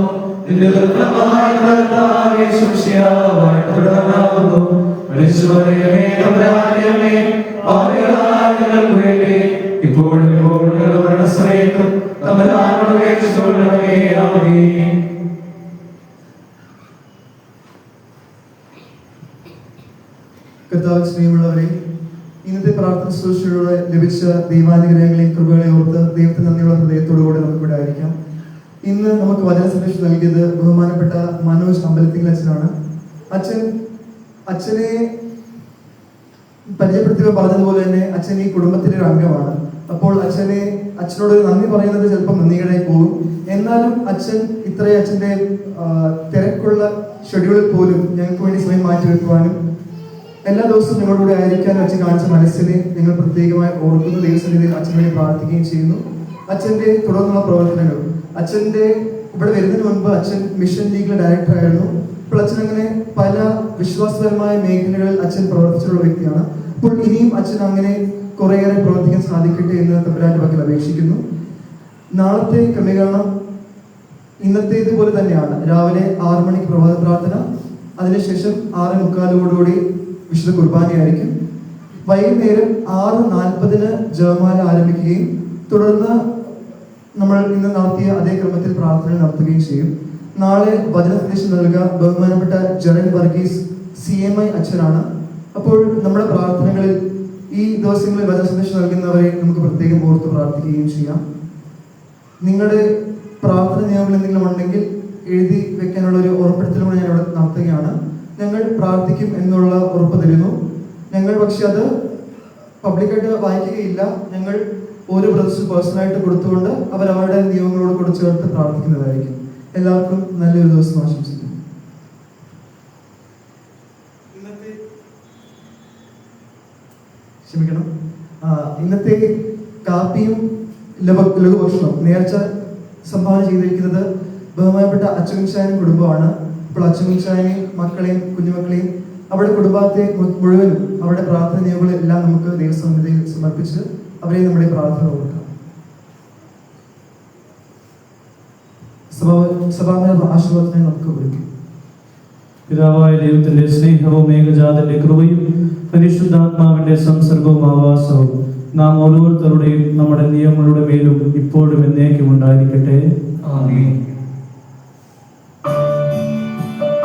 നിന്റെ ദുർബലമായ കർത്താവ് യേശു മിശിഹാ വാഴ്ത്തപ്പെട്ടവനാകുന്നു. പരിശുദ്ധമറിയമേ, തമ്പുരാന്റെ അമ്മേ, പാപികളായ ഞങ്ങൾക്ക് വേണ്ടി ഇപ്പോഴും എപ്പോഴും ഞങ്ങളുടെ മരണസമയത്തും തമ്പുരാനോട് അപേക്ഷിച്ചുകൊള്ളണമേ. ആമേൻ. കർത്താവിൽ സ്നേഹമുള്ളവരെ, ഇന്നത്തെ പ്രാർത്ഥന ശുശ്രൂഷയിലൂടെ ലഭിച്ച ദൈവാനുഗ്രഹങ്ങളെയും കൃപകളെയും ഓർത്ത് ദൈവത്തിന് നന്ദിയുള്ള ഹൃദയത്തോടുകൂടി നമുക്കിവിടെ ആയിരിക്കാം. ഇന്ന് നമുക്ക് വചന സന്ദേശം നൽകിയത് ബഹുമാനപ്പെട്ട മനോജ് അമ്പലത്തിങ്കൽ അച്ഛനാണ്. അച്ഛനെ പരിചയപ്പെടുത്തിയവർ പറഞ്ഞതുപോലെ തന്നെ അച്ഛൻ ഈ കുടുംബത്തിൻ്റെ ഒരു അംഗമാണ്. അപ്പോൾ അച്ഛനോട് നന്ദി പറയുന്നത് ചിലപ്പോൾ നന്ദികേടായി പോകും. എന്നാലും അച്ഛൻ്റെ തിരക്കുള്ള ഷെഡ്യൂളിൽ പോലും ഞങ്ങൾക്ക് വേണ്ടി സമയം മാറ്റിവെക്കുവാനും എല്ലാ ദിവസവും ഞങ്ങളുടെ കൂടെ ആയിരിക്കാനും അച്ഛൻ കാണിച്ച മനസ്സിനെ ഞങ്ങൾ പ്രത്യേകമായി ഓർക്കുന്നു. ദൈവസന്നിധിയിൽ അച്ഛന് വേണ്ടി പ്രാർത്ഥിക്കുകയും ചെയ്യുന്നു. അച്ഛൻ്റെ തുടർന്നുള്ള പ്രവർത്തനങ്ങൾ, ഇവിടെ വരുന്നതിന് മുൻപ് അച്ഛൻ മിഷൻ ലീഗിലെ ഡയറക്ടർ ആയിരുന്നു. അപ്പോൾ അച്ഛൻ അങ്ങനെ പല വിശ്വാസപരമായ മേഖലകളിൽ അച്ഛൻ പ്രവർത്തിച്ചിട്ടുള്ള വ്യക്തിയാണ്. അപ്പോൾ ഇനിയും അച്ഛൻ അങ്ങനെ കുറേയേറെ പ്രവർത്തിക്കാൻ സാധിക്കട്ടെ എന്ന് തമ്പുരാന്റെ പക്കൽ അപേക്ഷിക്കുന്നു. നാളത്തെ ക്രമീകരണം ഇന്നത്തേതുപോലെ തന്നെയാണ്. രാവിലെ 6 മണിക്ക് പ്രഭാത പ്രാർത്ഥന, അതിനുശേഷം 6:45 വിശുദ്ധ കുർബാനയായിരിക്കും. വൈകുന്നേരം 6:40 ജപമാല ആരംഭിക്കുകയും തുടർന്ന് നമ്മൾ ഇന്ന് നടത്തിയ അതേ ക്രമത്തിൽ പ്രാർത്ഥന നടത്തുകയും ചെയ്യും. നാളെ വചന സന്ദേശം നൽകുക ബഹുമാനപ്പെട്ട ജെറൻ വർഗീസ് CMI അച്ഛനാണ്. അപ്പോൾ നമ്മുടെ പ്രാർത്ഥനകളിൽ ഈ ദിവസങ്ങളിൽ വചന സന്ദേശം നൽകുന്നവരെ നമുക്ക് പ്രത്യേകം ഓർത്ത് പ്രാർത്ഥിക്കുകയും ചെയ്യാം. നിങ്ങളുടെ പ്രാർത്ഥന നിയമങ്ങൾ എന്തെങ്കിലും ഉണ്ടെങ്കിൽ എഴുതി വെക്കാനുള്ള ഒരു ഉറപ്പെടുത്തലൂടെ ഞാൻ ഇവിടെ നടത്തുകയാണ്. ഞങ്ങൾ പ്രാർത്ഥിക്കും എന്നുള്ള ഉറപ്പ് തരുന്നു. ഞങ്ങൾ പക്ഷെ അത് പബ്ലിക്കായിട്ട് വായിക്കുകയില്ല. ഞങ്ങൾ ഓരോ ബ്രദർസും പേഴ്സണലായിട്ട് കൊടുത്തുകൊണ്ട് അവരവരുടെ നിയമങ്ങളോട് കൂടെ ചേർത്ത് പ്രാർത്ഥിക്കുന്നതായിരിക്കും. എല്ലാവർക്കും നല്ലൊരു ദിവസം ആശംസിക്കുന്നു. ഇന്നത്തെ കാപ്പിയും ലഘുഭക്ഷണം നേർച്ച സംഭാവന ചെയ്തിരിക്കുന്നത് ബഹുമാനപ്പെട്ട അച്ചുമിൻഷാനും കുടുംബമാണ്. ഇപ്പോൾ അച്ചുമിൻഷാനെയും മക്കളെയും കുഞ്ഞുമക്കളെയും അവരുടെ കുടുംബത്തെ മുഴുവനും അവരുടെ പ്രാർത്ഥന നിയോഗങ്ങളെല്ലാം നമുക്ക് ദൈവസന്നിധിയിൽ സമർപ്പിച്ച് അവരെ നമ്മുടെ പ്രാർത്ഥന കൊടുക്കാം. സഭാപര ആശീർവാദത്തിനെ നമുക്ക് ഒരുക്കും. പിതാവായ ദൈവത്തിന്റെ സ്നേഹവും ഏകജാതന്റെ കൃപയും പരിശുദ്ധാത്മാവിന്റെ സംസർഗവും ആവാസവും നാം ഓരോരുത്തരുടെയും നമ്മുടെ നിയമങ്ങളുടെ മേലും ഇപ്പോഴും എന്നേക്കും ഉണ്ടായിരിക്കട്ടെ. ആമേൻ.